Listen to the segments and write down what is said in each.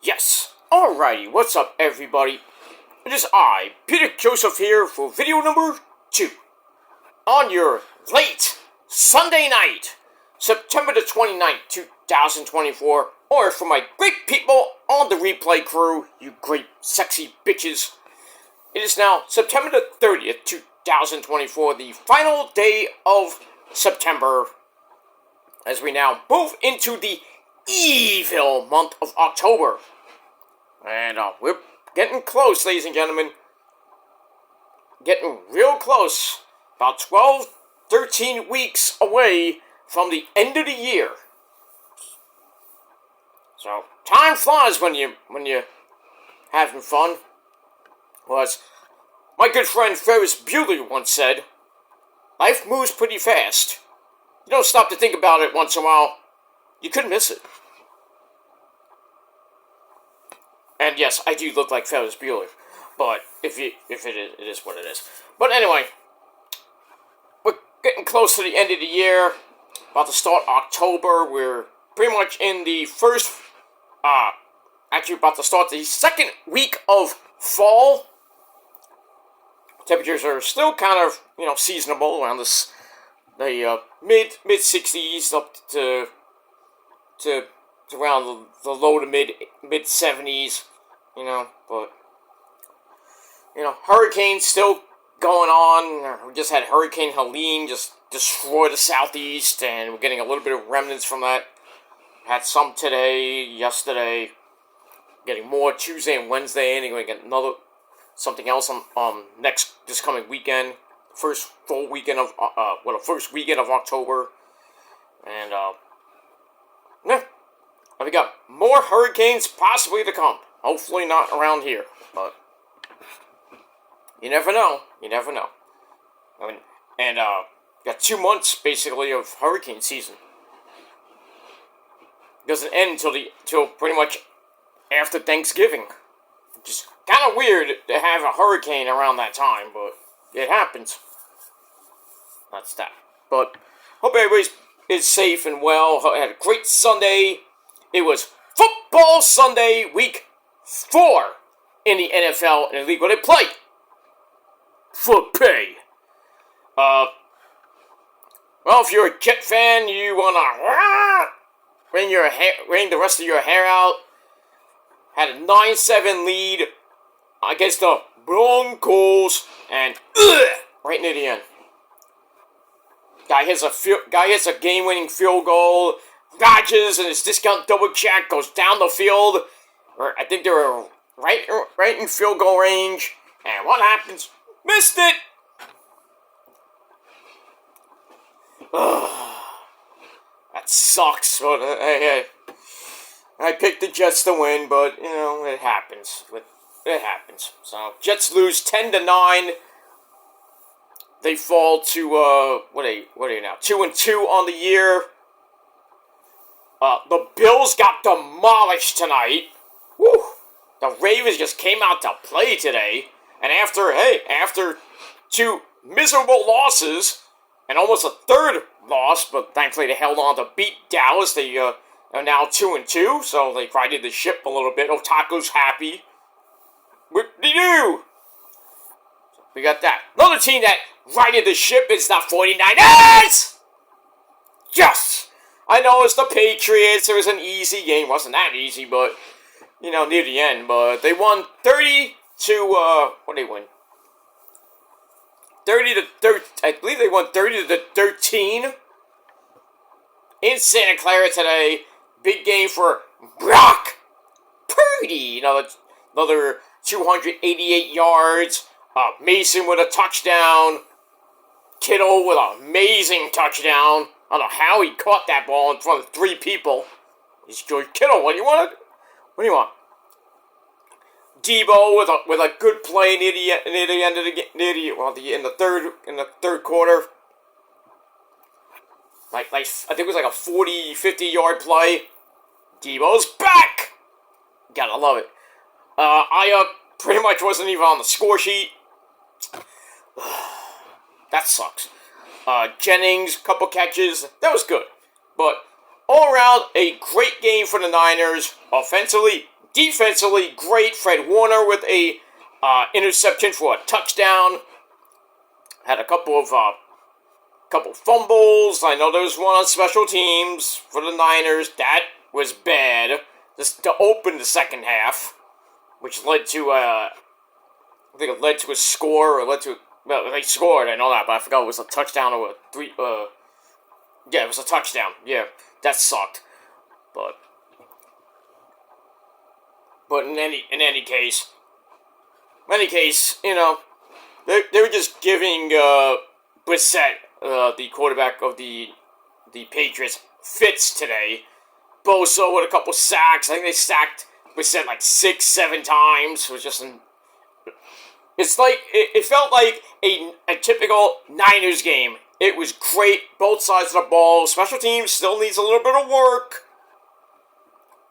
Yes. Alrighty, what's up everybody? It is I, Peter Joseph here for video number 2. On your late Sunday night, September the 29th, 2024. Or for my great people on the replay crew, you great sexy bitches. It is now September the 30th, 2024, the final day of September. As we now move into the evil month of October. And we're getting close, ladies and gentlemen. Getting real close. About 12, 13 weeks away from the end of the year. So, time flies when you're having fun. Was my good friend Ferris Bueller once said, life moves pretty fast. You don't stop to think about it once in a while, you could miss it. And yes, I do look like Ferris Bueller, but it is what it is. But anyway, we're getting close to the end of the year, about to start October. We're pretty much in the first, actually about to start the second week of fall. Temperatures are still kind of, seasonable around this. The mid 60s up to around the low to mid 70s, but hurricanes still going on. We just had Hurricane Helene just destroy the southeast, and we're getting a little bit of remnants from that. Had some today, yesterday, getting more Tuesday and Wednesday, and we're going to get something else on this coming weekend. First full weekend of first weekend of October, and we got more hurricanes possibly to come. Hopefully not around here, but you never know. Got 2 months basically of hurricane season. Doesn't end till pretty much after Thanksgiving. Just kind of weird to have a hurricane around that time, but it happens. That's that. But hope everybody is safe and well. I had a great Sunday. It was Football Sunday, week 4 in the NFL in the league where they play for pay. Well, if you're a Jet fan, you wanna rain the rest of your hair out. Had a 9-7 lead against the Broncos, and right near the end. Guy hits a game-winning field goal. Dodges and his discount double check goes down the field. Or I think they were right in field goal range. And what happens? Missed it. That sucks. But I picked the Jets to win, but it happens. It happens. So Jets lose 10-9. They fall to, what are you now? 2-2 on the year. The Bills got demolished tonight. Woo! The Ravens just came out to play today. And after 2 miserable losses, and almost a third loss, but thankfully they held on to beat Dallas. They are now 2-2, so they righted the ship a little bit. Otaku's happy. What-de-do? We got that. Another team that righted the ship is the 49ers! Yes! I know it's the Patriots. It was an easy game. It wasn't that easy, but, near the end. But they won 30 to, what did they win? 30 to 13. I believe they won 30 to 13 in Santa Clara today. Big game for Brock Purdy. Another 288 yards. Mason with a touchdown. Kittle with an amazing touchdown. I don't know how he caught that ball in front of 3 people. He's George Kittle. What do you want? Debo with a good play near the end of the game. In the third quarter. Like I think it was like a 40, 50-yard play. Debo's back. Gotta love it. I pretty much wasn't even on the score sheet. That sucks. Jennings, couple catches. That was good. But all around, a great game for the Niners. Offensively, defensively great. Fred Warner with a interception for a touchdown. Had a couple fumbles. I know there was one on special teams for the Niners. That was bad. Just to open the second half, which led to I think it led to a score, or led to, well, they scored, I know that, but I forgot it was a touchdown or a yeah, it was a touchdown. Yeah, that sucked. But in any case, you know, they were just giving Brissett, the quarterback of the Patriots, fits today. Bosa with a couple sacks. I think they sacked Brissett like 6-7 times. It was just it's like it felt like a typical Niners game. It was great, both sides of the ball. Special teams still needs a little bit of work.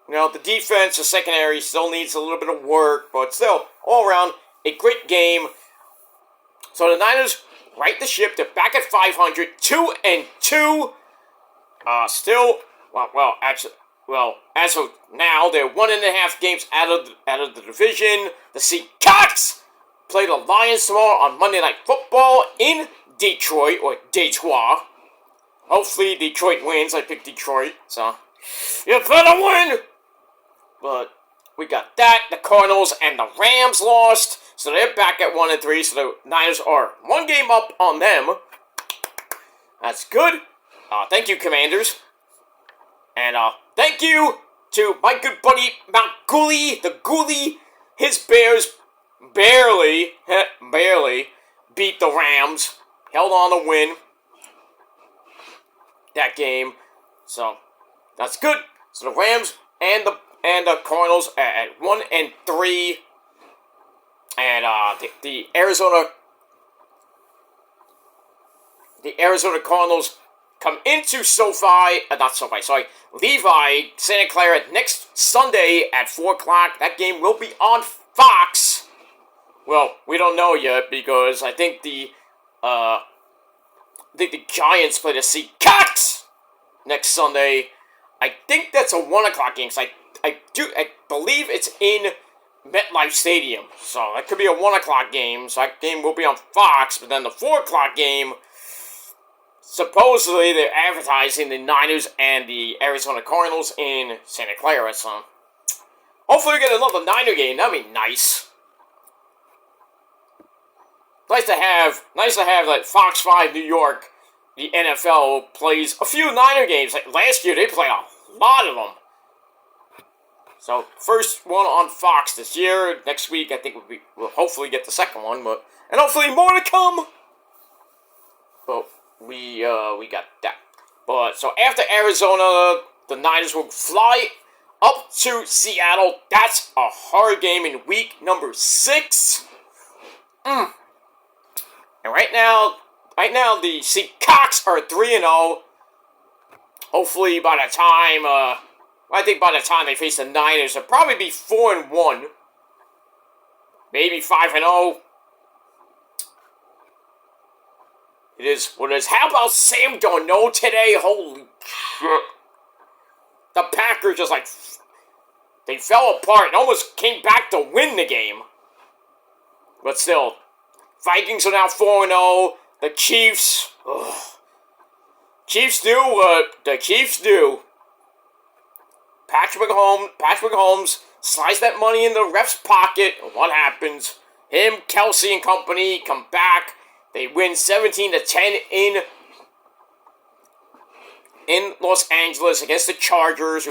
You know, the defense, the secondary still needs a little bit of work, but still, all around, a great game. So the Niners right the ship. They're back at 500, 2-2. Still, as of now, they're 1.5 games out of the division. The Seahawks play the Lions tomorrow on Monday Night Football in Detroit, or Detroit. Hopefully Detroit wins. I picked Detroit, so you better win! But we got that. The Cardinals and the Rams lost, so they're back at 1-3, so the Niners are 1 game up on them. That's good. Thank you, Commanders. And thank you to my good buddy Mount Gooley, the Gooley. His Bears barely beat the Rams. Held on to win that game. So that's good. So the Rams and the Cardinals at 1-3. And the Arizona Cardinals come into Levi, Santa Clara next Sunday at 4 o'clock. That game will be on Fox. Well, we don't know yet because I think the Giants play the Seahawks next Sunday. I think that's a 1 o'clock game. So I believe it's in MetLife Stadium. So that could be a 1 o'clock game. So that game will be on Fox. But then the 4 o'clock game, supposedly they're advertising the Niners and the Arizona Cardinals in Santa Clara. So hopefully we get another Niner game. That'd be nice. Nice to have like Fox 5 New York, the NFL plays a few Niner games. Like last year, they played a lot of them. So first one on Fox this year. Next week, I think we'll hopefully get the second one, and hopefully more to come. But we got that. But so after Arizona, the Niners will fly up to Seattle. That's a hard game in week number 6. And right now the Seahawks are 3-0. Hopefully by the time they face the Niners, they'll probably be 4-1. Maybe 5-0. It is what it is. How about Sam Darnold today? Holy shit. The Packers just they fell apart and almost came back to win the game. But still, Vikings are now 4-0. The Chiefs, Chiefs do what the Chiefs do. Patrick Mahomes slides that money in the ref's pocket. What happens? Him, Kelsey, and company come back. They win 17-10 in Los Angeles against the Chargers.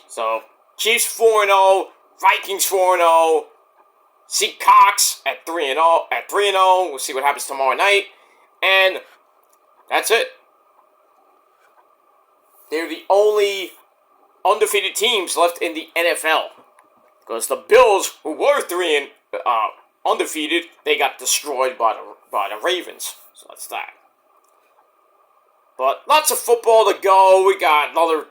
So Chiefs 4-0, Vikings 4-0. Seahawks at 3-0. We'll see what happens tomorrow night. And that's it. They're the only undefeated teams left in the NFL. Because the Bills, who were undefeated, they got destroyed by the Ravens. So that's that. But lots of football to go. We got another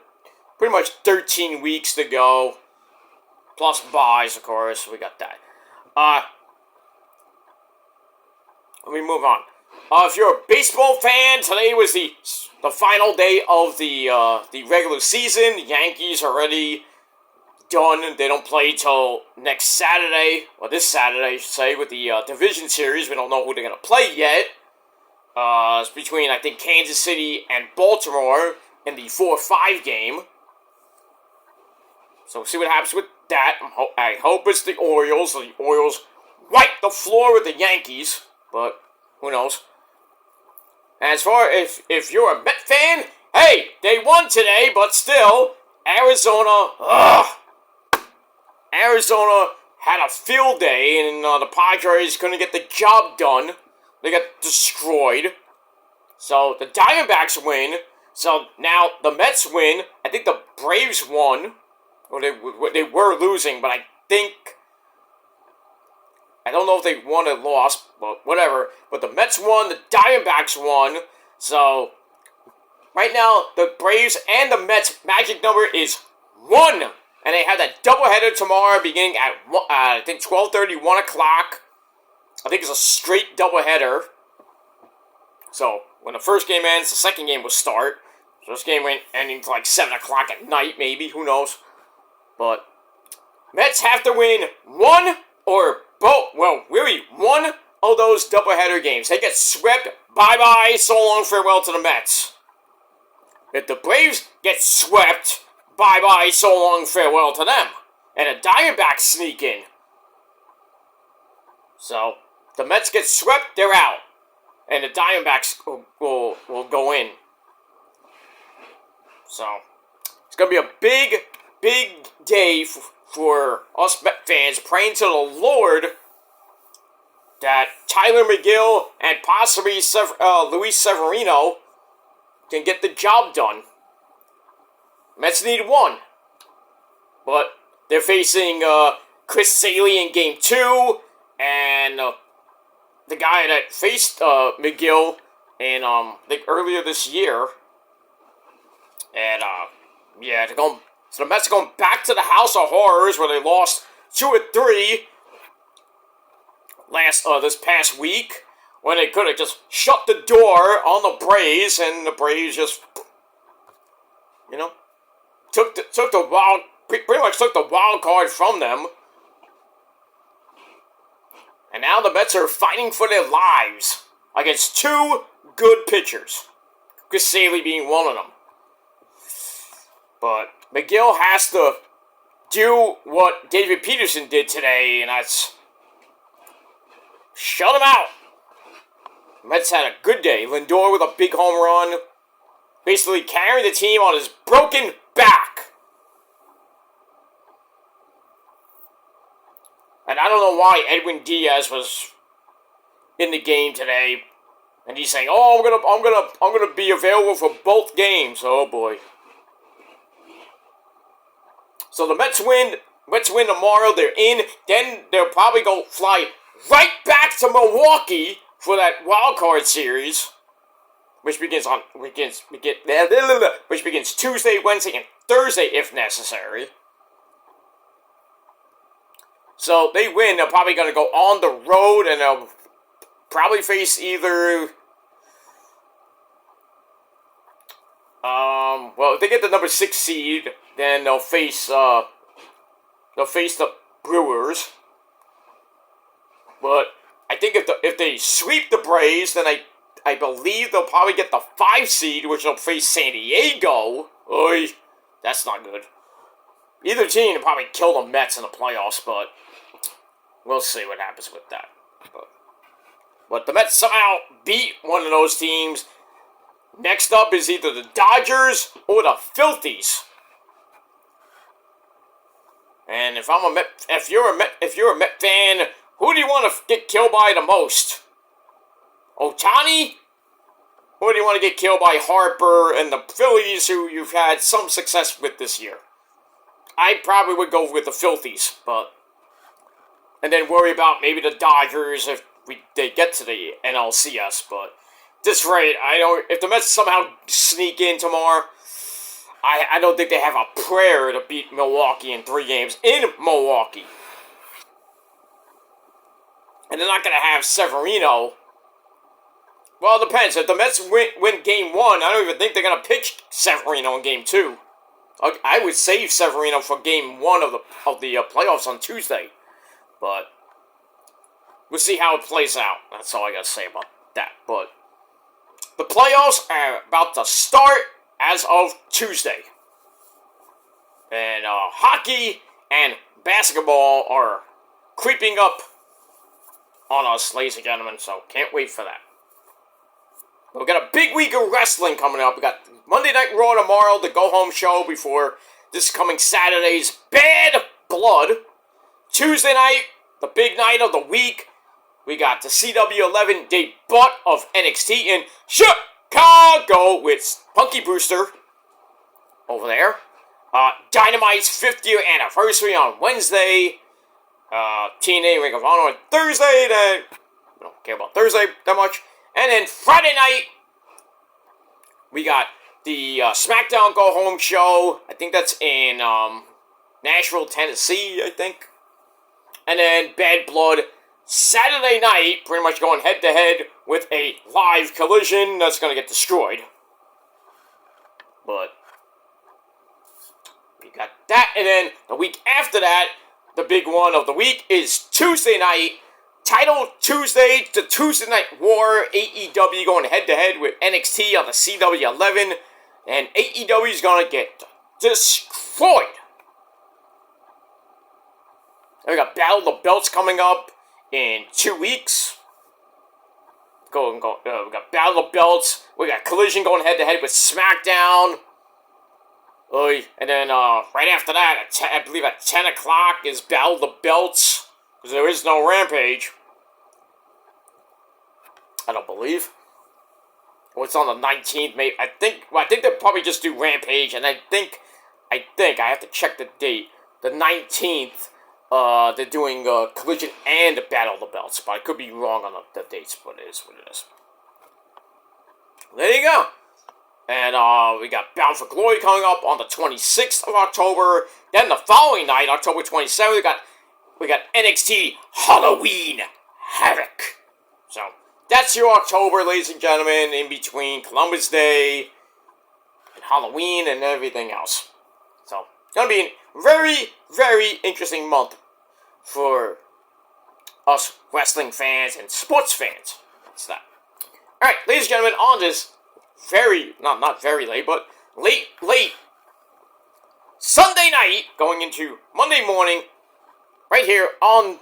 pretty much 13 weeks to go. Plus buys, of course. We got that. Let me move on. If you're a baseball fan, today was the the final day of the regular season. The Yankees are already done. They don't play till next Saturday, or this Saturday, I should say, with the division series. We don't know who they're going to play yet. It's between, I think, Kansas City and Baltimore in the 4-5 game. So we'll see what happens with that. I hope it's the Orioles. So the Orioles wipe the floor with the Yankees, but who knows? As far as if you're a Met fan, hey, they won today, but still, Arizona had a field day, and the Padres couldn't get the job done. They got destroyed. So the Diamondbacks win. So now the Mets win. I think the Braves won. Or they were losing, but I don't know if they won or lost, but whatever. But the Mets won, the Diamondbacks won. So right now, the Braves and the Mets magic number is 1. And they have that doubleheader tomorrow beginning at, I think, 12:30, 1 o'clock. I think it's a straight doubleheader. So when the first game ends, the second game will start. First game went ending to like 7 o'clock at night, maybe. Who knows? But Mets have to win one or both. Well, really, one of those doubleheader games. They get swept. Bye-bye. So long. Farewell to the Mets. If the Braves get swept, bye-bye. So long. Farewell to them. And the Diamondbacks sneak in. So the Mets get swept. They're out. And the Diamondbacks will go in. So it's going to be a big day for us Met fans, praying to the Lord that Tyler McGill and possibly Luis Severino can get the job done. Mets need 1. But they're facing Chris Saley in Game 2, and the guy that faced McGill in, I think, earlier this year. And, yeah, so the Mets are going back to the House of Horrors where they lost 2 or 3 this past week, when they could have just shut the door on the Braves, and the Braves just, pretty much took the wild card from them. And now the Mets are fighting for their lives against 2 good pitchers, Chris Saley being one of them. But McGill has to do what David Peterson did today, and that's shut him out. Mets had a good day. Lindor with a big home run, basically carrying the team on his broken back. And I don't know why Edwin Diaz was in the game today, and he's saying, "Oh, I'm gonna be available for both games." Oh boy. So the Mets win tomorrow, they're in, then they'll probably go fly right back to Milwaukee for that wild card series, which begins Tuesday, Wednesday, and Thursday if necessary. So they win, they're probably going to go on the road, and they'll probably face either, if they get the number 6 seed, then they'll face the Brewers. But I think if they sweep the Braves, then I believe they'll probably get the 5 seed, which will face San Diego. Oy, that's not good. Either team will probably kill the Mets in the playoffs, but we'll see what happens with that. But the Mets somehow beat one of those teams. Next up is either the Dodgers or the Phillies. And if you're a Met fan, who do you want to get killed by the most? Ohtani? Or do you want to get killed by Harper and the Phillies, who you've had some success with this year? I probably would go with the Phillies, and then worry about maybe the Dodgers if they get to the NLCS. But this rate, if the Mets somehow sneak in tomorrow, I don't think they have a prayer to beat Milwaukee in 3 games in Milwaukee. And they're not going to have Severino Well, it depends. If the Mets win Game 1, I don't even think they're going to pitch Severino in Game 2. I would save Severino for Game 1 of the playoffs on Tuesday. But we'll see how it plays out. That's all I got to say about that. But the playoffs are about to start as of Tuesday. And hockey and basketball are creeping up on us, ladies and gentlemen. So can't wait for that. We got a big week of wrestling coming up. We got Monday Night Raw tomorrow, the go-home show before this coming Saturday's Bad Blood. Tuesday night, the big night of the week, we got the CW11 debut of NXT in Chicago with Punky Brewster over there. Dynamite's 50th anniversary on Wednesday. TNA Ring of Honor on Thursday. We don't care about Thursday that much. And then Friday night, we got the Smackdown Go Home show. I think that's in Nashville, Tennessee, I think. And then Bad Blood Saturday night, pretty much going head-to-head with a live collision that's going to get destroyed. But we got that. And then the week after that, the big one of the week is Tuesday night. Title Tuesday, the Tuesday Night War, AEW going head-to-head with NXT on the CW11, and AEW is going to get destroyed. And we got Battle of the Belts coming up in 2 weeks. We got Battle of the Belts, we got Collision going head-to-head with Smackdown. And then right after that, I believe at 10 o'clock is Battle of the Belts. Because there is no Rampage. I don't believe. Well, it's on the 19th, maybe. I think they'll probably just do Rampage, and I think, I have to check the date. The 19th, they're doing Collision and Battle of the Belts, but I could be wrong on the dates, but it is what it is. There you go. And we got Bound for Glory coming up on the 26th of October. Then the following night, October 27th, we got NXT Halloween Havoc. So, that's your October, ladies and gentlemen, in between Columbus Day and Halloween and everything else. So, it's going to be a very, very interesting month for us wrestling fans and sports fans. That's that. Alright, ladies and gentlemen, on this not very late, but late Sunday night, going into Monday morning, right here on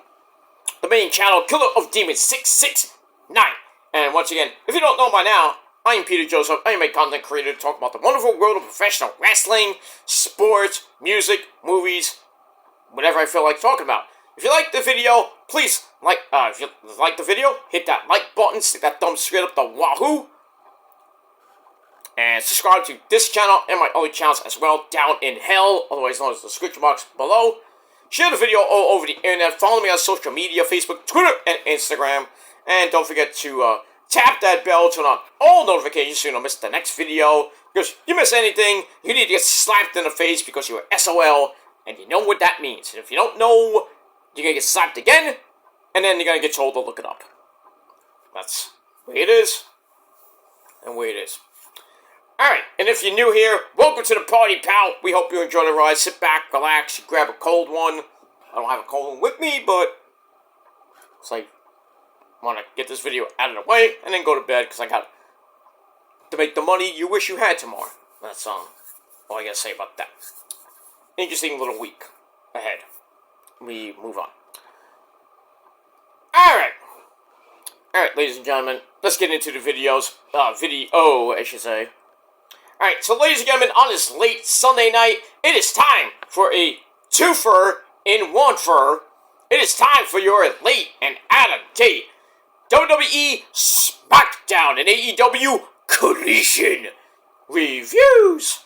the main channel, Killer of Demons 669. And once again, if you don't know by now, I am Peter Joseph. I am a content creator to talk about the wonderful world of professional wrestling, sports, music, movies, whatever I feel like talking about. If you like the video, please if you like the video, hit that like button, stick that thumb straight up the wahoo, and subscribe to this channel and my other channels as well, down in hell, otherwise known as the description box below. Share the video all over the internet. Follow me on social media, Facebook, Twitter, and Instagram. And don't forget to tap that bell to turn on all notifications so you don't miss the next video. Because you miss anything, you need to get slapped in the face because you're SOL, and you know what that means. And if you don't know, you're going to get slapped again, and then you're going to get told to look it up. That's the way it is, and the way it is. Alright, and if you're new here, welcome to the party, pal. We hope you enjoy the ride. Sit back, relax, grab a cold one. I don't have a cold one with me, but it's like, I want to get this video out of the way and then go to bed because I got to make the money you wish you had tomorrow. That's all I got to say about that. Interesting little week ahead. We move on. Alright, ladies and gentlemen, let's get into the video, I should say. Alright, so ladies and gentlemen, on this late Sunday night, it is time for a twofer in one fur. It is time for your late and out-of-date WWE Smackdown and AEW Collision reviews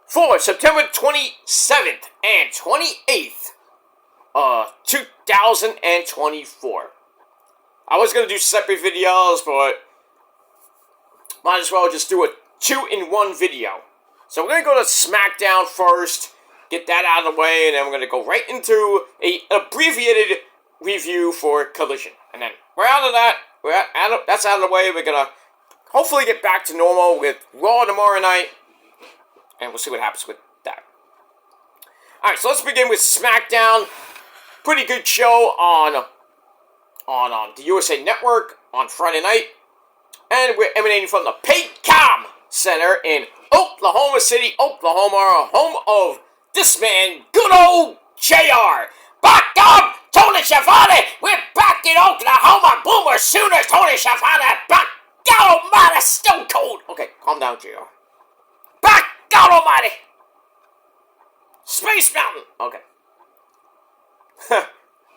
for September 27th and 28th, 2024. I was going to do separate videos, but might as well just do a 2-in-1 video. So we're going to go to SmackDown first, get that out of the way, and then we're going to go right into an abbreviated review for Collision. And then right out of that, that's out of the way. We're gonna hopefully get back to normal with Raw tomorrow night, and we'll see what happens with that. All right, so let's begin with SmackDown. Pretty good show on the USA Network on Friday night, and we're emanating from the Paycom Center in Oklahoma City, Oklahoma, home of this man, good old JR. Back up, Tony Schiavone. We're back in Oklahoma. Boomer Sooner, Tony Schiavone. Back God Almighty, Stone Cold. Okay, calm down, JR. Back God Almighty. Space Mountain. Okay.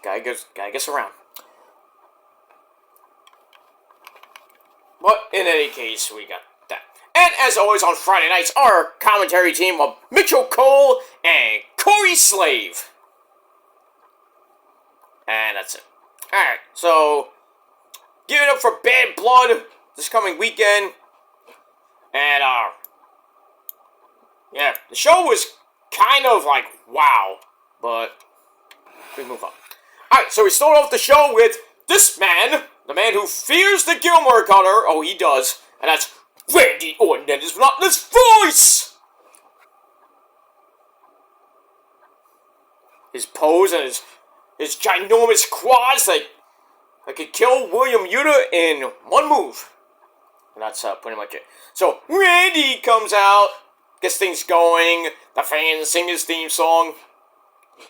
Guy gets around. But in any case, we got that. And as always on Friday nights, our commentary team of Mitchell Cole and Corey Slave. And that's it. Alright, so give it up for Bad Blood this coming weekend. And yeah, the show was kind of like wow, but we move on. Alright, so we start off the show with this man, the man who fears the Gilmore Cutter. Oh, he does. And that's Randy Orton and his monotonous voice! His pose and his ginormous quads, I could kill William Yuta in one move. And that's pretty much it. So, Randy comes out, gets things going, the fans sing his theme song.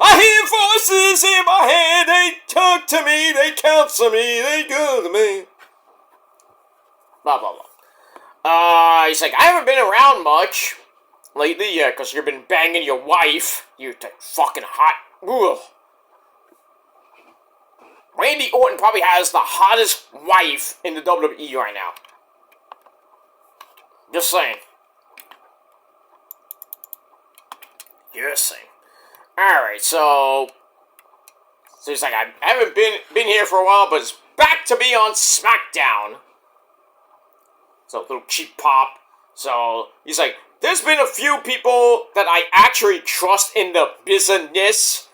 I hear voices in my head, they talk to me, they counsel me, they go to me. Blah, blah, blah. He's like, I haven't been around much lately, because you've been banging your wife. You're fucking hot. Ugh. Randy Orton probably has the hottest wife in the WWE right now. Just saying. Just saying. Alright, so he's like, I haven't been here for a while, but it's back to be on SmackDown. So, a little cheap pop. So, he's like, there's been a few people that I actually trust in the business.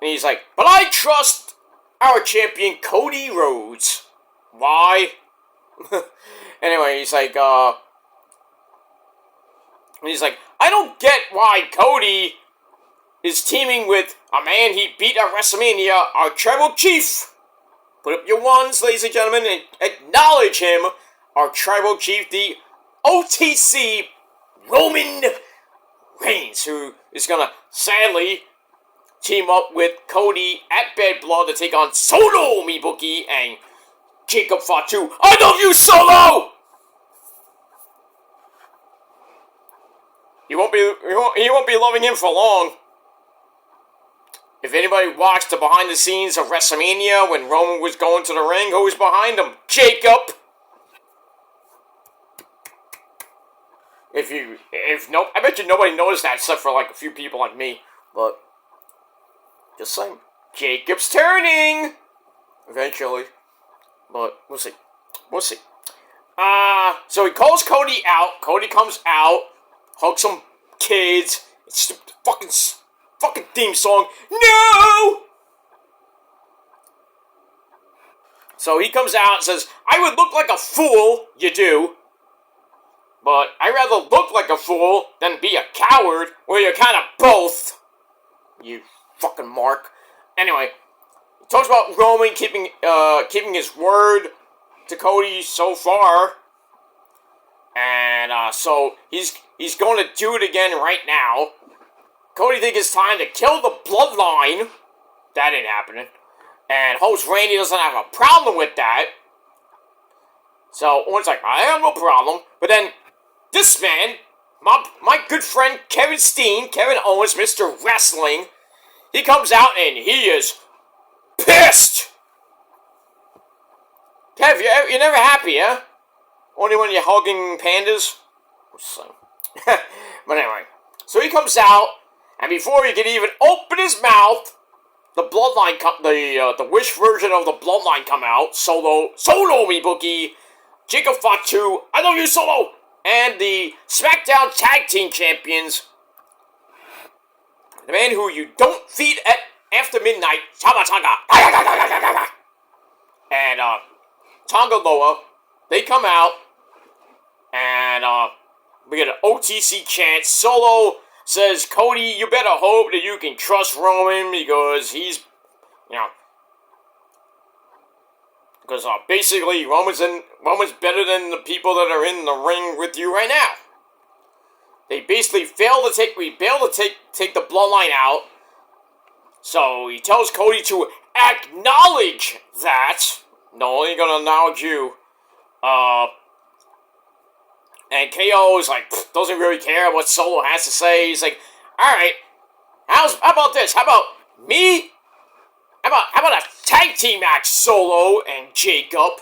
And he's like, but I trust our champion, Cody Rhodes. Why? Anyway, he's like, I don't get why Cody is teaming with a man he beat at WrestleMania, our tribal chief. Put up your ones, ladies and gentlemen, and acknowledge him, our tribal chief, the OTC Roman Reigns, who is gonna sadly team up with Cody at Bad Blood to take on Solo Mibuki and Jacob Fatu. I love you, Solo! He won't be loving him for long. If anybody watched the behind the scenes of WrestleMania when Roman was going to the ring, who was behind him? Jacob! I bet you nobody noticed that except for like a few people like me. But just saying, Jacob's turning eventually. But we'll see. We'll see. So he calls Cody out. Cody comes out, hugs some kids. It's the fucking theme song. No! So he comes out and says, I would look like a fool, you do. But I'd rather look like a fool than be a coward, where you're kind of both. You fucking mark. Anyway, he talks about Roman keeping his word to Cody so far. And so he's going to do it again right now. Cody thinks it's time to kill the bloodline. That ain't happening. And host Randy doesn't have a problem with that. So Orton's like, I have no problem. But then this man, my good friend Kevin Owens, Mr. Wrestling, he comes out and he is pissed. Kev, you're never happy, huh? Only when you're hugging pandas? But anyway, so he comes out, and before he can even open his mouth, the bloodline, the Wish version of the bloodline come out. Solo Mibuki, Jacob Fatu, I love you, Solo, and the Smackdown Tag Team Champions, the man who you don't feed at after midnight, Tama Tonga. And Tongaloa. They come out, and we get an OTC chant. Solo says, Cody, you better hope that you can trust Roman because he's, because basically Roman's better than the people that are in the ring with you right now. They basically failed to take the bloodline out. So he tells Cody to acknowledge that. No, I ain't gonna acknowledge you. And KO is like, doesn't really care what Solo has to say. He's like, alright, how about this? How about me? How about a tag team match, Solo and Jacob?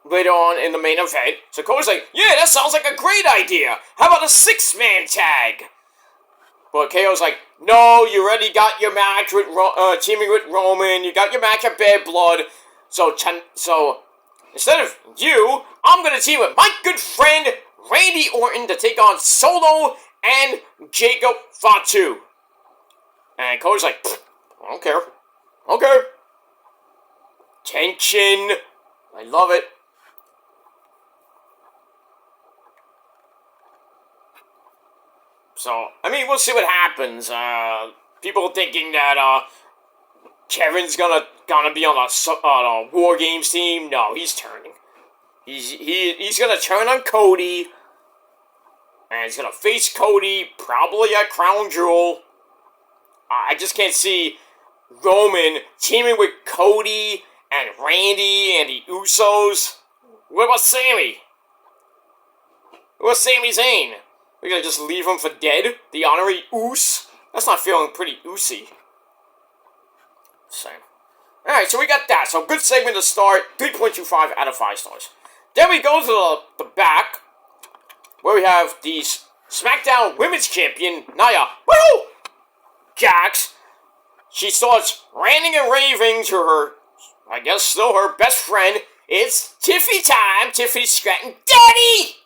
Later on in the main event. So Cody's like, yeah, that sounds like a great idea. How about a 6-man tag? But KO's like, no, you already got your match with teaming with Roman. You got your match at Bad Blood. So instead of you, I'm going to team with my good friend Randy Orton to take on Solo and Jacob Fatu. And Cody's like, I don't care. Okay. Tension. I love it. So, I mean, we'll see what happens. People thinking that Kevin's gonna be on a War Games team. No, he's turning. He's gonna turn on Cody, and he's gonna face Cody probably at Crown Jewel. I just can't see Roman teaming with Cody and Randy and the Usos. What about Sami? What about Sami Zayn? We're gonna just leave him for dead? The honorary Uso? That's not feeling pretty Usy. Same. Alright, so we got that. So good segment to start. 3.25 out of 5 stars. Then we go to the back, where we have the Smackdown Women's Champion, Nia. Woohoo! Jax. She starts ranting and raving to her, I guess still her best friend. It's Tiffy time. Tiffany's scratching. Daddy!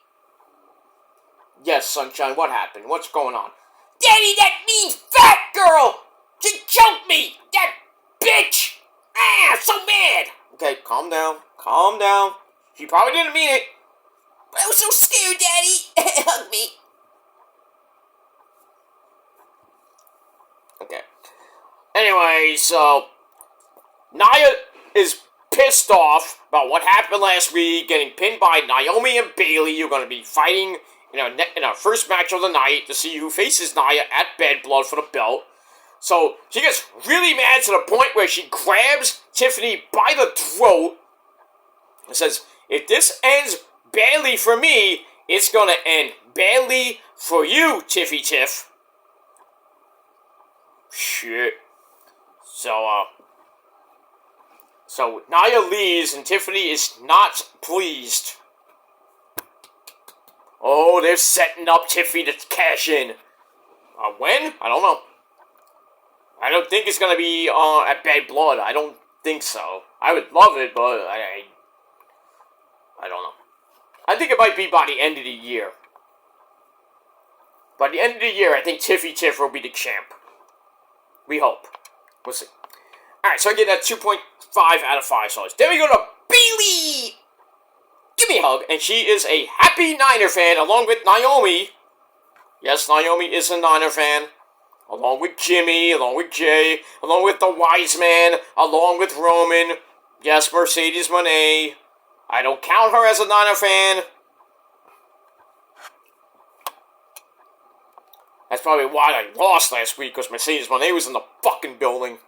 Yes, Sunshine, what happened? What's going on? Daddy, that mean fat girl! She choked me! That bitch! Ah, I'm so mad! Okay, calm down. Calm down. She probably didn't mean it. But I was so scared, Daddy. Hug me. Okay. Anyway, so Nia is pissed off about what happened last week, getting pinned by Naomi and Bayley. You're going to be fighting in our first match of the night to see who faces Nia at Bad Blood for the belt. So she gets really mad to the point where she grabs Tiffany by the throat and says, if this ends badly for me, it's going to end badly for you, Tiffy Tiff. Shit. So Nia leaves and Tiffany is not pleased. Oh, they're setting up Tiffany to cash in. When? I don't know. I don't think it's gonna be at Bad Blood. I don't think so. I would love it, but I don't know. I think it might be by the end of the year. By the end of the year, I think Tiffy Tiff will be the champ. We hope. We'll see. Alright, so I get that 2.5 out of 5 stars. Then we go to Bayley! Give me a hug. And she is a happy Niner fan, along with Naomi. Yes, Naomi is a Niner fan. Along with Jimmy, along with Jay, along with the Wise Man, along with Roman. Yes, Mercedes Moné. I don't count her as a Niner fan. That's probably why I lost last week, because Mercedes Moné was in the fucking building.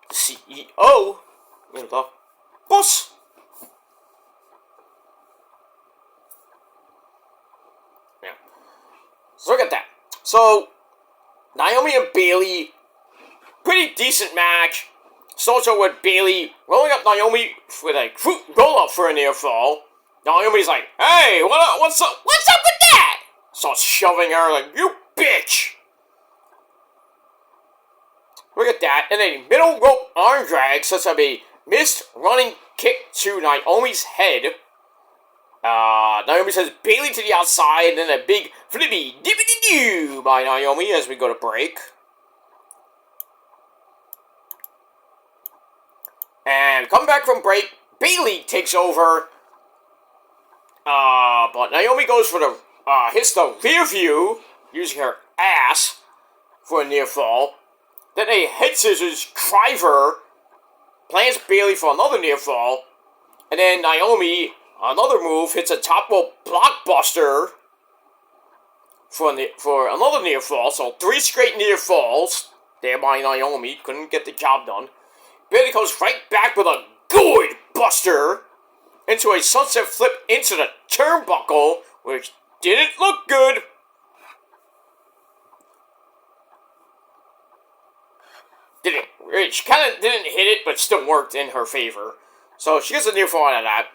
The CEO in the boss. Yeah. So look at that. So, Naomi and Bayley, pretty decent match. Starts out with Bayley rolling up Naomi with a roll-up for a near fall. Naomi's like, hey, what's up with that? Starts shoving her like, you bitch! Look at that. And a middle rope arm drag sets up a missed running kick to Naomi's head. Naomi says Bayley to the outside, and then a big flippy dippity doo by Naomi as we go to break. And coming back from break, Bayley takes over. But Naomi goes for the, hits the rear view, using her ass for a near fall. Then a head scissors driver plants Bayley for another near fall. And then Naomi, another move, hits a top rope blockbuster for another near fall. So 3 straight near falls there by Naomi. Couldn't get the job done. Bayley goes right back with a good buster into a sunset flip into the turnbuckle, which didn't look good. She kind of didn't hit it, but still worked in her favor. So she gets a near fall out of that.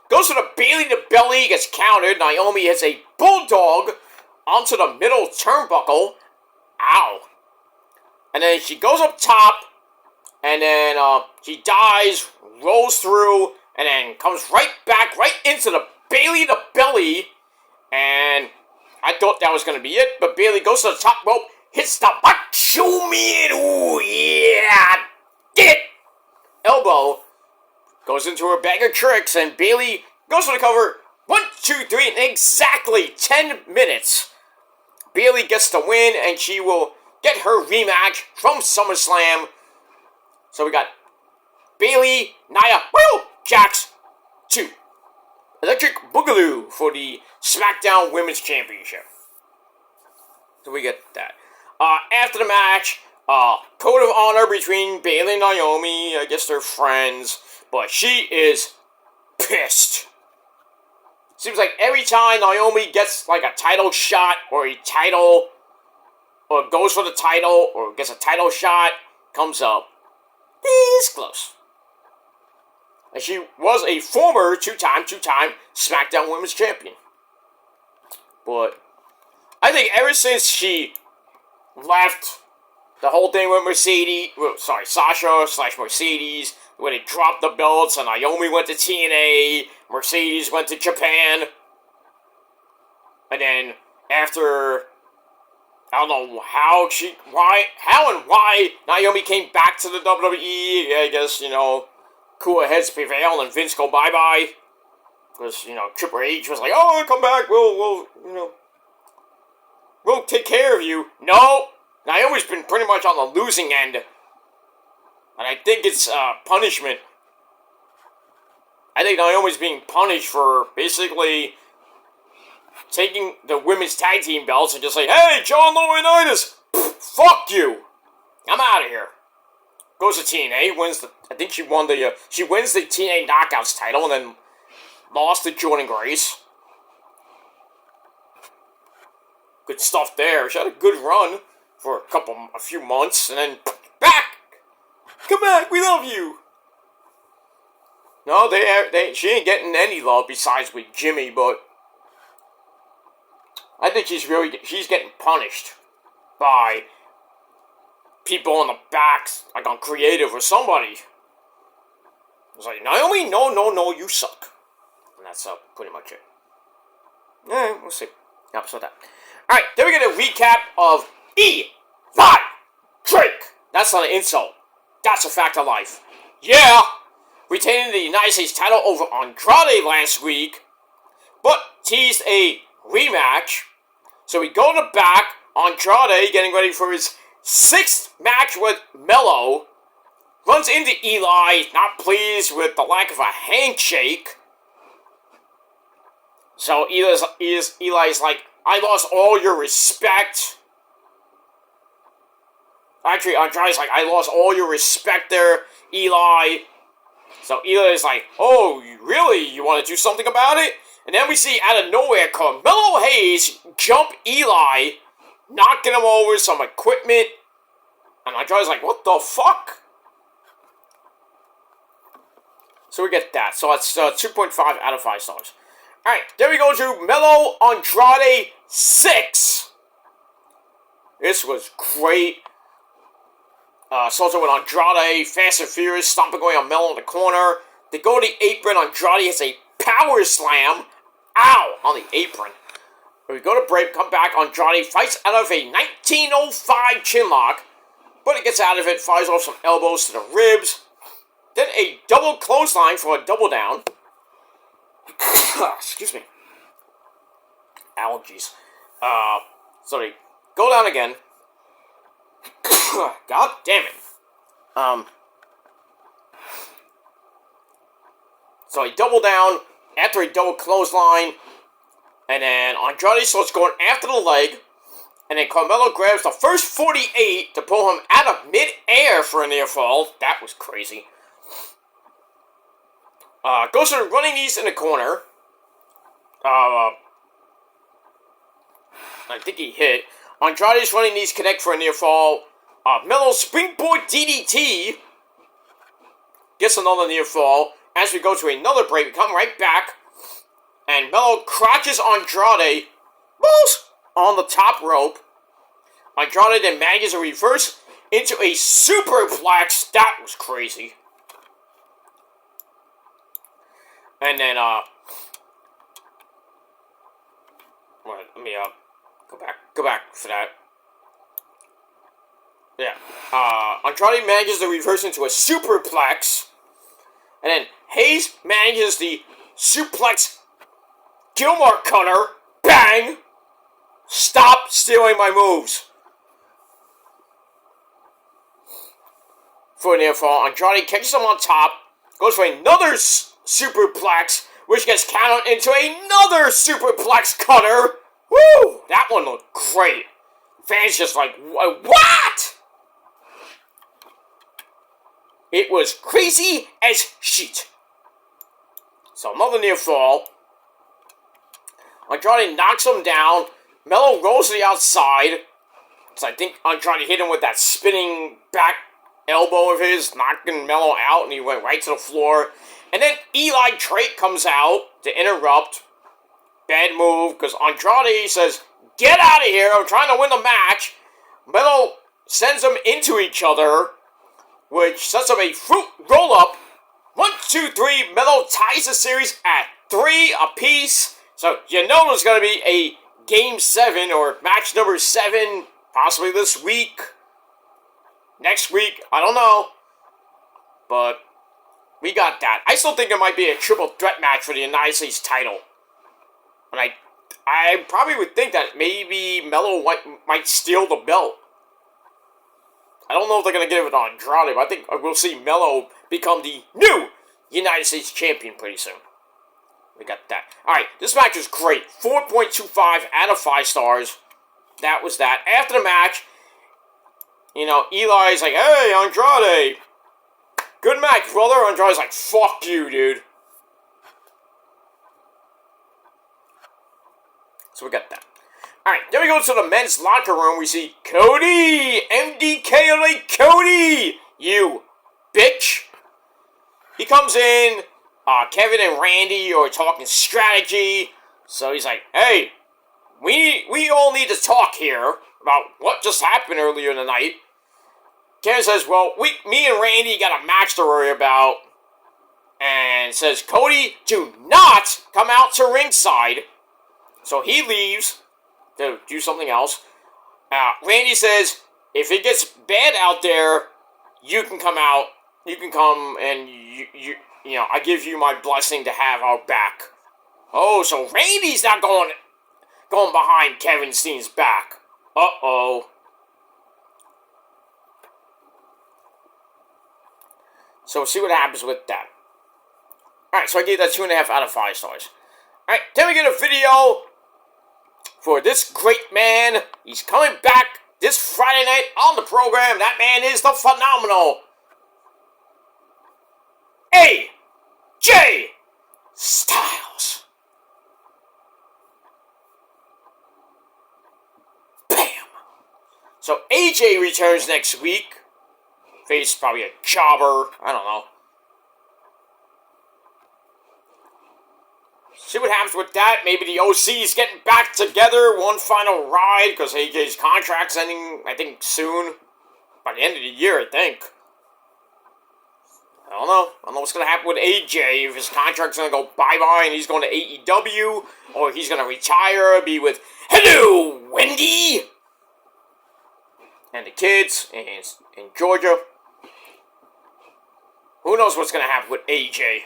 Goes to the Bayley to belly, gets countered. Naomi hits a bulldog onto the middle turnbuckle. Ow. And then she goes up top, and then she dives, rolls through, and then comes right back, right into the Bayley to belly. And I thought that was going to be it, but Bayley goes to the top rope, hits the Macho Man. Ooh, yeah. Get it. Elbow. Goes into her bag of tricks, and Bayley goes for the cover. 1, 2, 3, in exactly 10 minutes. Bayley gets the win, and she will get her rematch from SummerSlam. So we got Bayley, Nia, Jax, 2. Electric Boogaloo for the Smackdown Women's Championship. So we get that. After the match, code of honor between Bayley and Naomi. I guess they're friends. But she is pissed. Seems like every time Naomi gets like a title shot or a title, or goes for the title or gets a title shot, comes up this close. And she was a former two-time SmackDown Women's Champion. But I think ever since she left the whole thing with Sasha/Mercedes, where they dropped the belts and Naomi went to TNA, Mercedes went to Japan, and then after, I don't know how and why Naomi came back to the WWE. I guess, cooler heads prevail and Vince go bye-bye. Because, Triple H was like, oh, come back, we'll take care of you. No, Naomi's been pretty much on the losing end. And I think it's punishment. I think Naomi's being punished for basically taking the women's tag team belts and just like, hey, John Laurinaitis, fuck you. I'm out of here. Goes to TNA, wins I think she wins the TNA Knockouts title and then lost to Jordan Grace. Good stuff there. She had a good run for a few months and then back. Come back, we love you. No, she ain't getting any love besides with Jimmy, but I think she's getting punished by people on the backs, like on creative or somebody. It's like, Naomi, no, you suck. And that's pretty much it. Yeah, we'll see. Episode that. Alright, then we get a recap of Eli Drake. That's not an insult. That's a fact of life. Yeah! Retaining the United States title over Andrade last week, but teased a rematch. So we go to the back, Andrade getting ready for his 6th match with Mello. Runs into Eli, not pleased with the lack of a handshake. So Eli's like, I lost all your respect. Actually, Andrade's like, I lost all your respect there, Eli. So Eli's like, oh, really? You want to do something about it? And then we see out of nowhere Carmelo Hayes jump Eli, knocking him over some equipment. And Andrade's like, what the fuck? So we get that. So that's 2.5 out of 5 stars. Alright, then we go to Mello Andrade 6. This was great. Starts with Andrade, fast and furious, stomping away on Mello in the corner. They go to the apron. Andrade hits a power slam. Ow! On the apron. We go to break, come back. Andrade fights out of a 1905 chinlock. But he gets out of it, fires off some elbows to the ribs. Then a double clothesline for a double down. Excuse me. Allergies. So they go down again. God damn it. So a double down after a double clothesline. And then Andrade starts going after the leg. And then Carmelo grabs the first 48 to pull him out of mid-air for a near fall. That was crazy. Goes to the running knees in the corner. I think he hit. Andrade's running knees connect for a near fall. Melo springboard DDT. Gets another near fall. As we go to another break, we come right back. And Melo crotches Andrade. Balls on the top rope. Andrade then manages a reverse into a superplex. That was crazy. And then, let me, go back for that. Yeah. Andrade manages to reverse into a superplex. And then Hayes manages the suplex Gilmore cutter. Bang! Stop stealing my moves. For a near fall, Andrade catches him on top. Goes for another superplex, which gets countered into another superplex cutter. Woo! That one looked great. Fans just like, what? It was crazy as shit. So another near fall. Andrade knocks him down. Melo rolls to the outside. So I think Andrade hit him with that spinning back elbow of his, knocking Melo out, and he went right to the floor. And then Eli Drake comes out to interrupt. Bad move, because Andrade says, get out of here, I'm trying to win the match. Melo sends them into each other, which sets up a fruit roll-up. 1, 2, 3, Melo ties the series at 3 apiece. So you know there's going to be a Game 7 or match number 7, possibly this week. Next week, I don't know. But we got that. I still think it might be a triple threat match for the United States title. And I probably would think that maybe Melo might steal the belt. I don't know if they're going to give it to Andrade, but I think we'll see Melo become the new United States champion pretty soon. We got that. Alright, this match was great. 4.25 out of 5 stars. That was that. After the match, you know, Eli's like, hey, Andrade, good match, brother. Andrade's like, fuck you, dude. So we got that. Alright, then we go to the men's locker room. We see Cody! MDK like Cody! You bitch! He comes in. Kevin and Randy are talking strategy. So he's like, hey, we all need to talk here about what just happened earlier in the night. Kevin says, well, me and Randy got a match to worry about. And says, Cody, do not come out to ringside. So he leaves to do something else. Randy says, if it gets bad out there, you can come out. You can come and you know, I give you my blessing to have our back. Oh, so Randy's not going behind Kevin Steen's back. Uh-oh. So we'll see what happens with that. Alright, so I gave that 2.5 out of 5 stars. Alright, then we get a video for this great man. He's coming back this Friday night on the program. That man is the phenomenal AJ Styles. Bam. So AJ returns next week. Face probably a jobber. I don't know. See what happens with that. Maybe the OC's getting back together. One final ride. Because AJ's contract's ending, I think, soon. By the end of the year, I think. I don't know. I don't know what's going to happen with AJ. If his contract's going to go bye-bye and he's going to AEW. Or he's going to retire. Be with, hello, Wendy. And the kids in Georgia. who knows what's going to happen with AJ.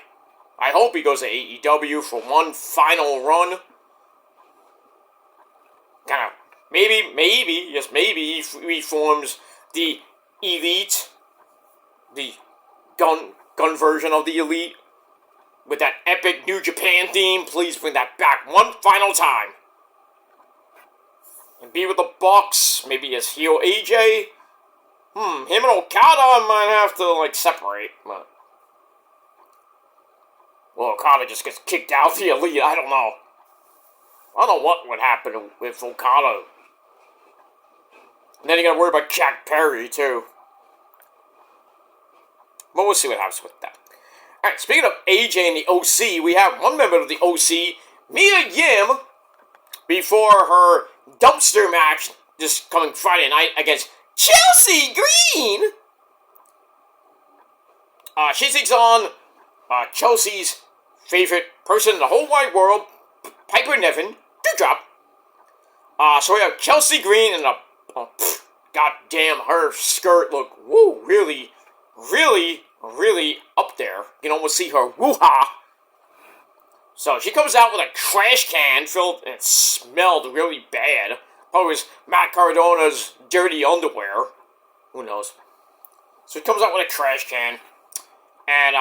I hope he goes to AEW for one final run. Kind of, maybe, yes, maybe he reforms the Elite, the gun version of the Elite, with that epic New Japan theme. Please bring that back one final time. And be with the Bucks, maybe as heel AJ. Him and Okada might have to, like, separate, but... Well, Okada just gets kicked out of the Elite, I don't know. I don't know what would happen with Okada. And then you gotta worry about Jack Perry, too. But we'll see what happens with that. Alright, speaking of AJ and the OC, we have one member of the OC, Mia Yim, before her dumpster match this coming Friday night against Chelsea Green. She takes on Chelsea's favorite person in the whole wide world, Piper Niven. Dewdrop. So we have Chelsea Green and goddamn, her skirt look, really, really, really up there. You can almost see her woo-ha. So she comes out with a trash can filled, and it smelled really bad. Probably was Matt Cardona's dirty underwear. Who knows? So he comes out with a trash can. And,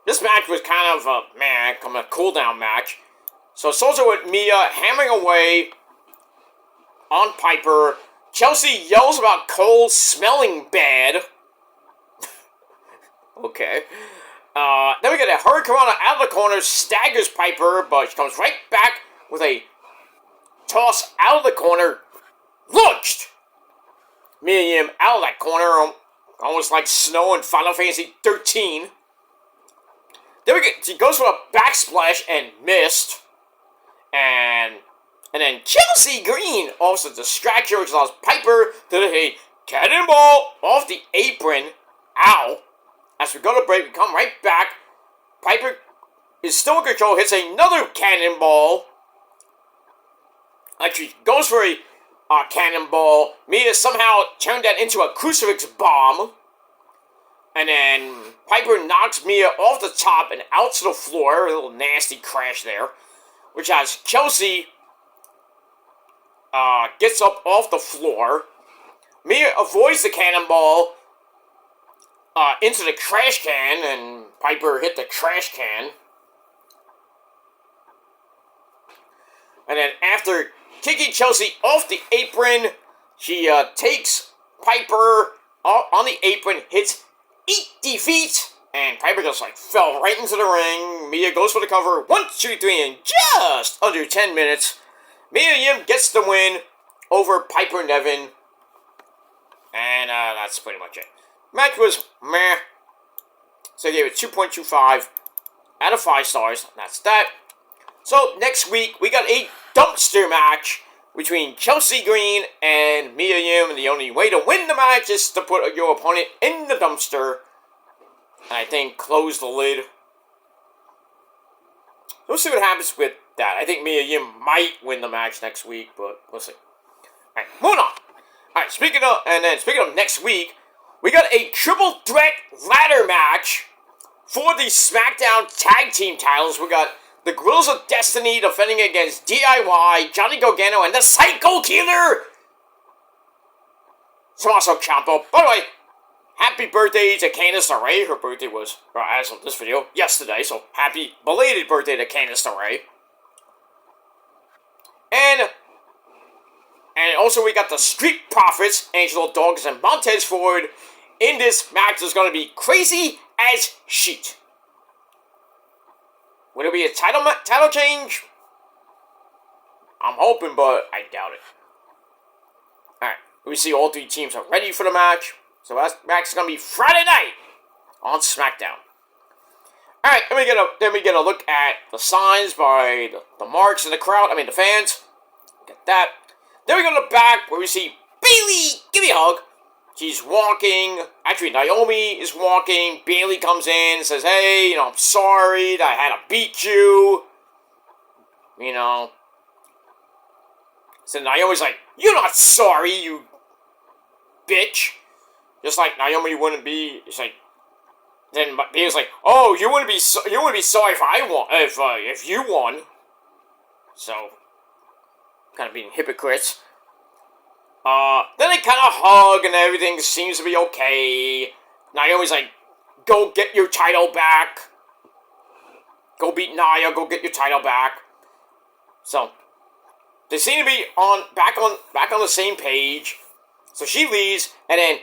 this match was kind of a cool-down match. So it's also with Mia hammering away on Piper. Chelsea yells about Cole smelling bad. Okay. Then we get a Hurricanrana out of the corner, staggers Piper, but she comes right back with a toss out of the corner, launched Mia Yim out of that corner, almost like Snow in Final Fantasy 13. Then she goes for a backsplash and missed, and then Chelsea Green also distracts her, which allows Piper to hit a cannonball off the apron. Ow. As we go to break, we come right back. Piper is still in control, hits another cannonball. Actually, goes for a cannonball. Mia somehow turned that into a crucifix bomb. And then Piper knocks Mia off the top and out to the floor. A little nasty crash there. Which has Chelsea gets up off the floor. Mia avoids the cannonball into the trash can, and Piper hit the trash can. And then after kicking Chelsea off the apron, she takes Piper on the apron, hits Eat Defeat, and Piper just fell right into the ring. Mia goes for the cover, 1, 2, 3, in just under 10 minutes. Mia Yim gets the win over Piper Niven, and that's pretty much it. Match was meh, so I gave it 2.25 out of 5 stars. That's that. So next week we got a dumpster match between Chelsea Green and Mia Yim, and the only way to win the match is to put your opponent in the dumpster, and I think close the lid. We'll see what happens with that. I think Mia Yim might win the match next week, but we'll see. Alright, moving on. Alright, speaking of next week, we got a triple threat ladder match for the Smackdown tag team titles. We got the Guerrillas of Destiny defending against DIY, Johnny Gargano, and the Psycho Killer, Tommaso Ciampa. By the way, happy birthday to Candice LeRae. Her birthday was, as of this video, yesterday, so happy belated birthday to Candice LeRae. And also we got the Street Profits, Angelo Dawkins and Montez Ford. In this match is going to be crazy as shit. Will it be a title change? I'm hoping, but I doubt it. Alright, we see all 3 teams are ready for the match. So that match is going to be Friday night on SmackDown. Alright, then we get a look at the signs by the marks in the crowd. The fans. Get that. Then we go to the back where we see Bayley. Give me a hug. She's walking. Actually, Naomi is walking. Bayley comes in and says, hey, I'm sorry that I had to beat you. So Naomi's like, you're not sorry, you bitch. Just like Naomi wouldn't be. It's like, then he was like, "Oh, you wouldn't be sorry if I won, if you won." So, kind of being hypocrites. Then they kind of hug and everything seems to be okay. Naomi's like, "Go get your title back. Go beat Nia. Go get your title back." So, they seem to be back on the same page. So she leaves, and then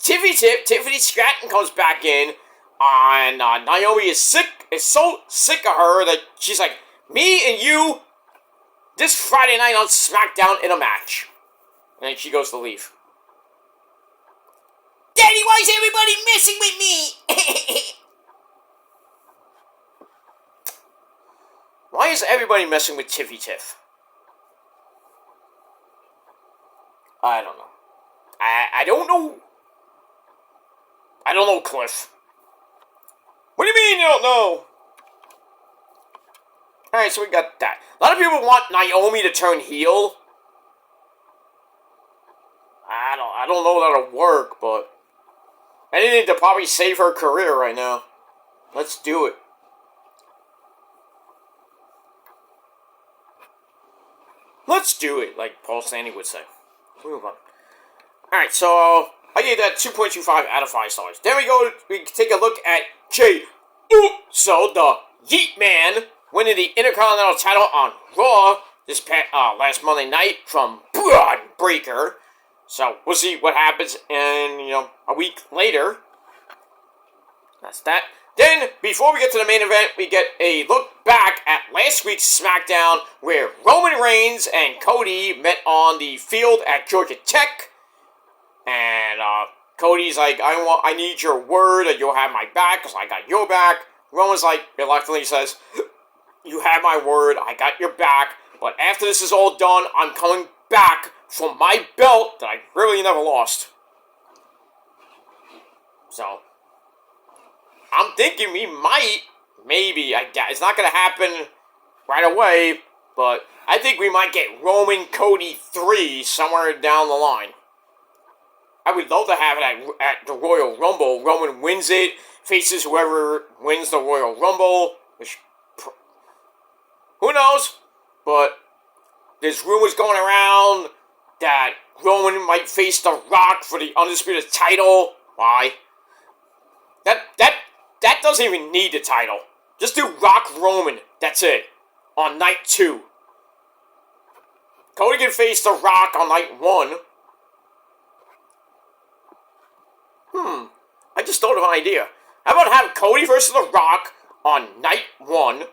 Tiffany Stratton comes back in, and Naomi is so sick of her that she's like, "Me and you, this Friday night on Smackdown in a match." And then she goes to leave. "Daddy, why is everybody messing with me?" Why is everybody messing with Tiff? I don't know. I don't know. I don't know, Cliff. What do you mean you don't know? Alright, so we got that. A lot of people want Naomi to turn heel. I don't know that'll work, but anything to probably save her career right now. Let's do it. Let's do it, like Paul Stanley would say. Move on. Alright, so I gave that 2.25 out of 5 stars. Then we take a look at Jey Uso, the Yeet Man, winning the Intercontinental title on Raw this last Monday night from Braun Breaker. So we'll see what happens in, a week later. That's that. Then, before we get to the main event, we get a look back at last week's SmackDown, where Roman Reigns and Cody met on the field at Georgia Tech. And Cody's like, I need your word that you'll have my back, because I got your back. Roman's like, reluctantly says, "You have my word, I got your back, but after this is all done, I'm coming back for my belt that I really never lost." So, I'm thinking we might, maybe, it's not going to happen right away, but I think we might get Roman Cody 3 somewhere down the line. I would love to have it at the Royal Rumble. Roman wins it, faces whoever wins the Royal Rumble, which, who knows, but there's rumors going around that Roman might face The Rock for the Undisputed title. Why? That doesn't even need the title. Just do Rock Roman. That's it. On night 2. Cody can face The Rock on night 1. I just thought of an idea. How about have Cody versus The Rock on night 1?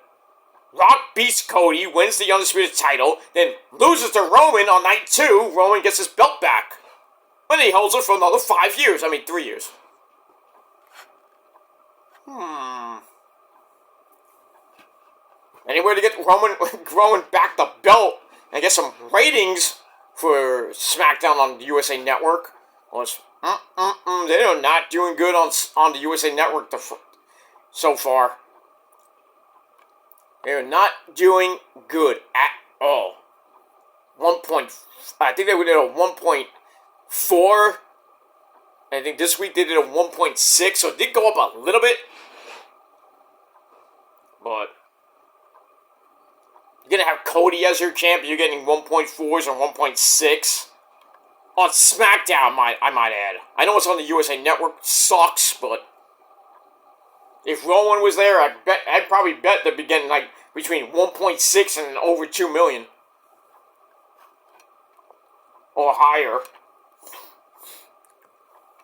Rock beats Cody, wins the Undisputed title, then loses to Roman on night 2. Roman gets his belt back. And he holds it for another 5 years. 3 years. Anywhere to get Roman back the belt and get some ratings for SmackDown on the USA Network. They're not doing good on the USA Network so far. They're not doing good at all. I think they did a 1.4. I think this week they did a 1.6, so it did go up a little bit. But you're going to have Cody as your champ, you're getting 1.4s and 1.6. On SmackDown, I might add. I know it's on the USA Network, sucks, but if Roman was there, I'd probably bet they'd be getting between 1.6 and over 2 million. Or higher.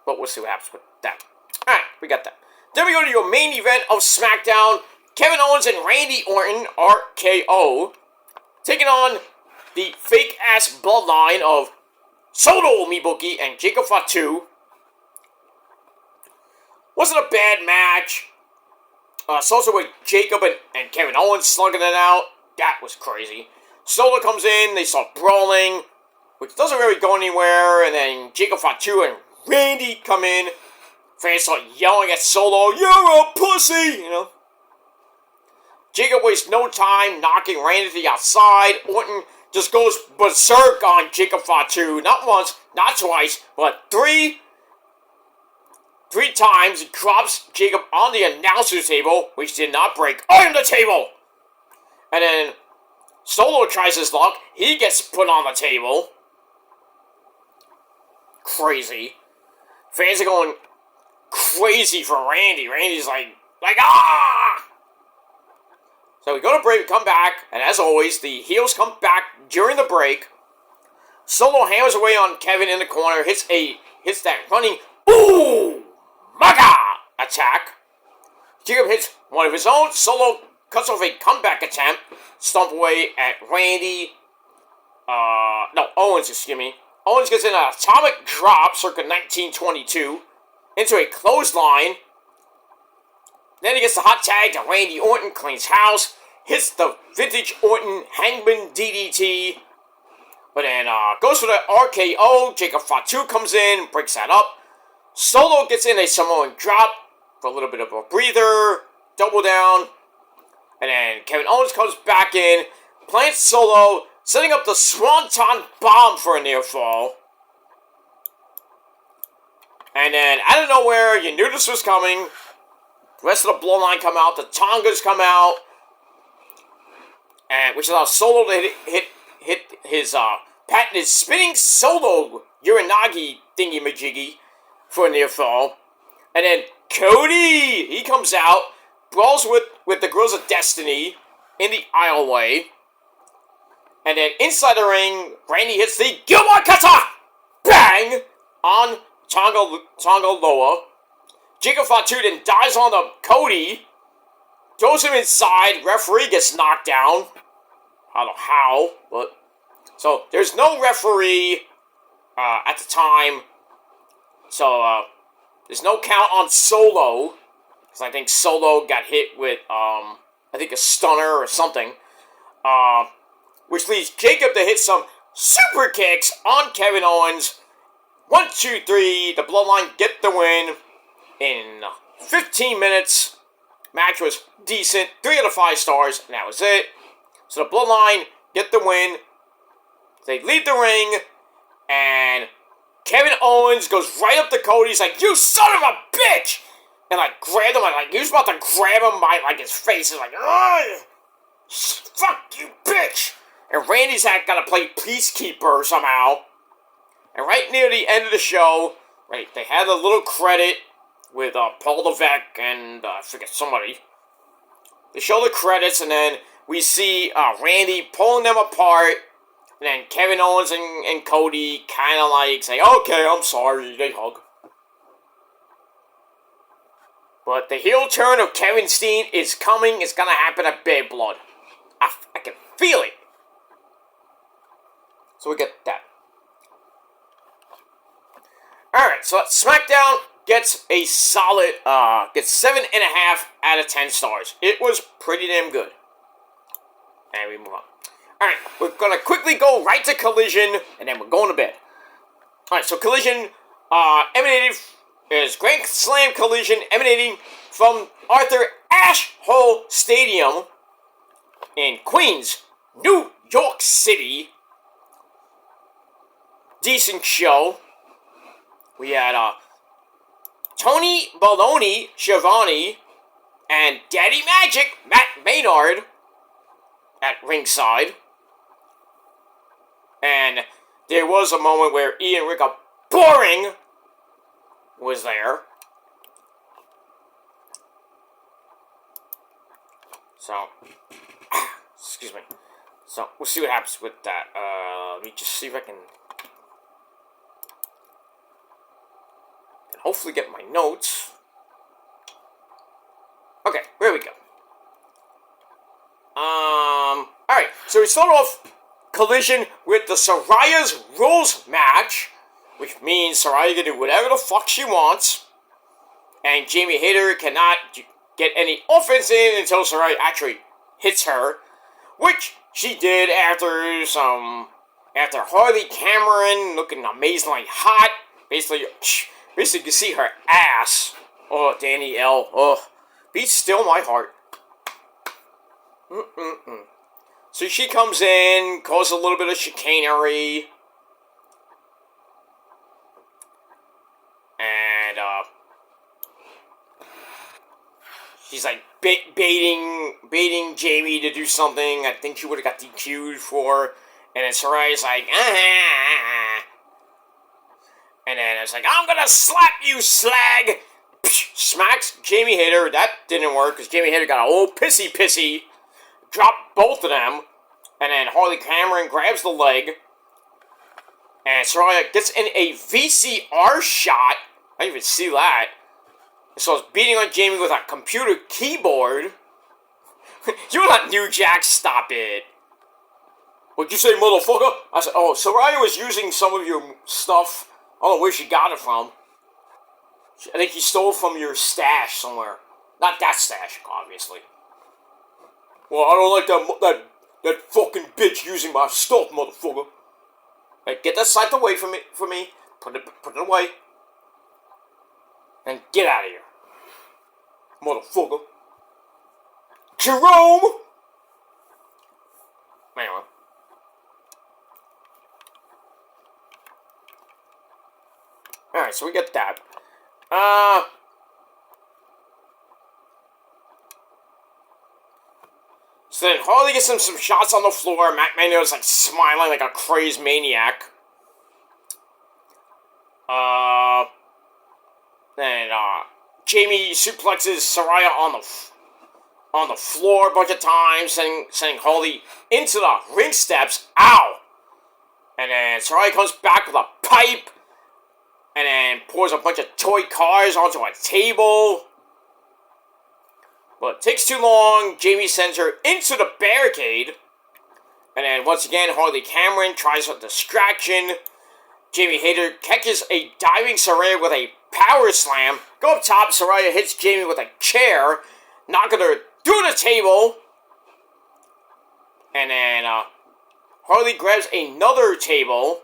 But we'll see what happens with that. Alright, we got that. Then we go to your main event of SmackDown. Kevin Owens and Randy Orton, RKO, taking on the fake-ass bloodline of Solo Mibuki and Jacob Fatu. Wasn't a bad match. Solo with Jacob and Kevin Owens slugging it out. That was crazy. Solo comes in, they start brawling, which doesn't really go anywhere, and then Jacob Fatu and Randy come in. Fans start yelling at Solo, "You're a pussy!" Jacob wastes no time knocking Randy to the outside. Orton just goes berserk on Jacob Fatu. Not once, not twice, but three times. He drops Jacob on the announcer's table, which did not break. I am the table! And then Solo tries his luck. He gets put on the table. Crazy. Fans are going crazy for Randy. Randy's like, ah! So we go to break, we come back, and as always, the heels come back during the break. Solo hammers away on Kevin in the corner, hits that running, ooh, maga attack. Jacob hits one of his own. Solo cuts off a comeback attempt, stomp away at Randy. Owens, excuse me. Owens gets an atomic drop, circa 1922, into a clothesline. Then he gets the hot tag to Randy Orton, cleans house, hits the vintage Orton Hangman DDT, but then goes for the RKO. Jacob Fatu comes in, breaks that up. Solo gets in a Samoan drop for a little bit of a breather, double down, and then Kevin Owens comes back in, plants Solo, setting up the Swanton Bomb for a near fall. And then, out of nowhere, you knew this was coming. The rest of the Bloodline come out. The Tongas come out. And which allows Solo to hit his patented spinning Solo Uranagi thingy-majiggy for a near fall. And then Cody, he comes out, brawls with the Girls of Destiny in the aisleway. And then inside the ring, Randy hits the Gilmore Kata! Bang! On Tonga Loa. Jacob Fatu then dives on the Cody, throws him inside, referee gets knocked down. I don't know how, but... So, there's no referee at the time. So, there's no count on Solo. Because I think Solo got hit with, I think a stunner or something. Which leads Jacob to hit some super kicks on Kevin Owens. 1, 2, 3, the Bloodline get the win in 15 minutes. Match was decent, 3 out of 5 stars, and that was it. So the Bloodline get the win. They leave the ring, and Kevin Owens goes right up to Cody. He's like, "You son of a bitch!" And like grabbed him, like he was about to grab him by like his face. He's like, "Ugh! Fuck you, bitch!" And Randy's got to play peacekeeper somehow. And right near the end of the show, right, they had a little credit with Paul Levesque and I forget somebody. They show the credits, and then we see Randy pulling them apart, and then Kevin Owens and Cody kind of like say, "Okay, I'm sorry." They hug. But the heel turn of Kevin Steen is coming. It's gonna happen at Bad Blood. I can feel it. So we get that. Alright, so Smackdown gets a solid, gets 7.5 out of 10 stars. It was pretty damn good. And we move on. Alright, we're gonna quickly go right to Collision, and then we're going to bed. Alright, so Collision, is Grand Slam Collision emanating from Arthur Ashe Hall Stadium in Queens, New York City. Decent show. We had Tony Baloney Schiavone and Daddy Magic Matt Maynard at ringside. And there was a moment where Ian Rica Boring was there. So, excuse me. So, we'll see what happens with that. Let me just see if I can hopefully get my notes. Okay, here we go. Alright, so we start off Collision with the Soraya's Rules match, which means Soraya can do whatever the fuck she wants, and Jamie Hayter cannot get any offense in until Soraya actually hits her, which she did after Harley Cameron looking amazingly hot. Basically, you can see her ass. Oh, Danny L. Oh, be still my heart. So she comes in, causes a little bit of chicanery. And, baiting Jamie to do something I think she would have got DQ'd for. And then Soraya's like, ah. And then it's like, I'm gonna slap you, slag! Smacks Jamie Hayter. That didn't work, because Jamie Hayter got a old pissy. Dropped both of them. And then Harley Cameron grabs the leg. And Saraya gets in a VCR shot. I didn't even see that. So it's beating on Jamie with a computer keyboard. You not New Jack, stop it. What'd you say, motherfucker? I said, oh, Saraya was using some of your stuff. I don't know where she got it from. I think he stole from your stash somewhere. Not that stash, obviously. Well, I don't like that fucking bitch using my stuff, motherfucker. Hey, get that sight away from me. Put it away. And get out of here. Motherfucker. Jerome! Anyway. Alright, so we get that. So then Harley gets him some shots on the floor. Matt Magno's like smiling like a crazed maniac. Then Jamie suplexes Saraya on the floor a bunch of times, sending Harley into the ring steps. Ow! And then Saraya comes back with a pipe, and then pours a bunch of toy cars onto a table. But it takes too long. Jamie sends her into the barricade. And then once again, Harley Cameron tries a distraction. Jamie Hayter catches a diving Saraya with a power slam. Go up top, Saraya hits Jamie with a chair, knocking her through the table. And then Harley grabs another table.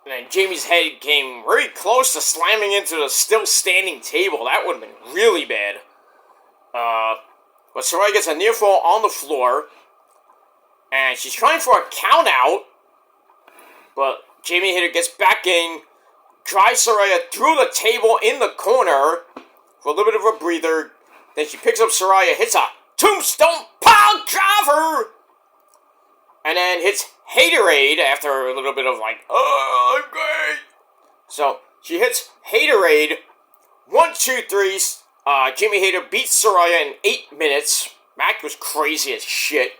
And then Jamie's head came very close to slamming into the still standing table. That would have been really bad. But Saraya gets a near fall on the floor. And she's trying for a count out. But Jamie Hayter gets back in. Drives Saraya through the table in the corner. For a little bit of a breather. Then she picks up Saraya, hits a tombstone pile driver. And then hits Haterade after a little bit of like, oh, I'm great. So she hits Haterade. 1, 2, 3. Jamie Hayter beats Saraya in 8 minutes. Mac was crazy as shit.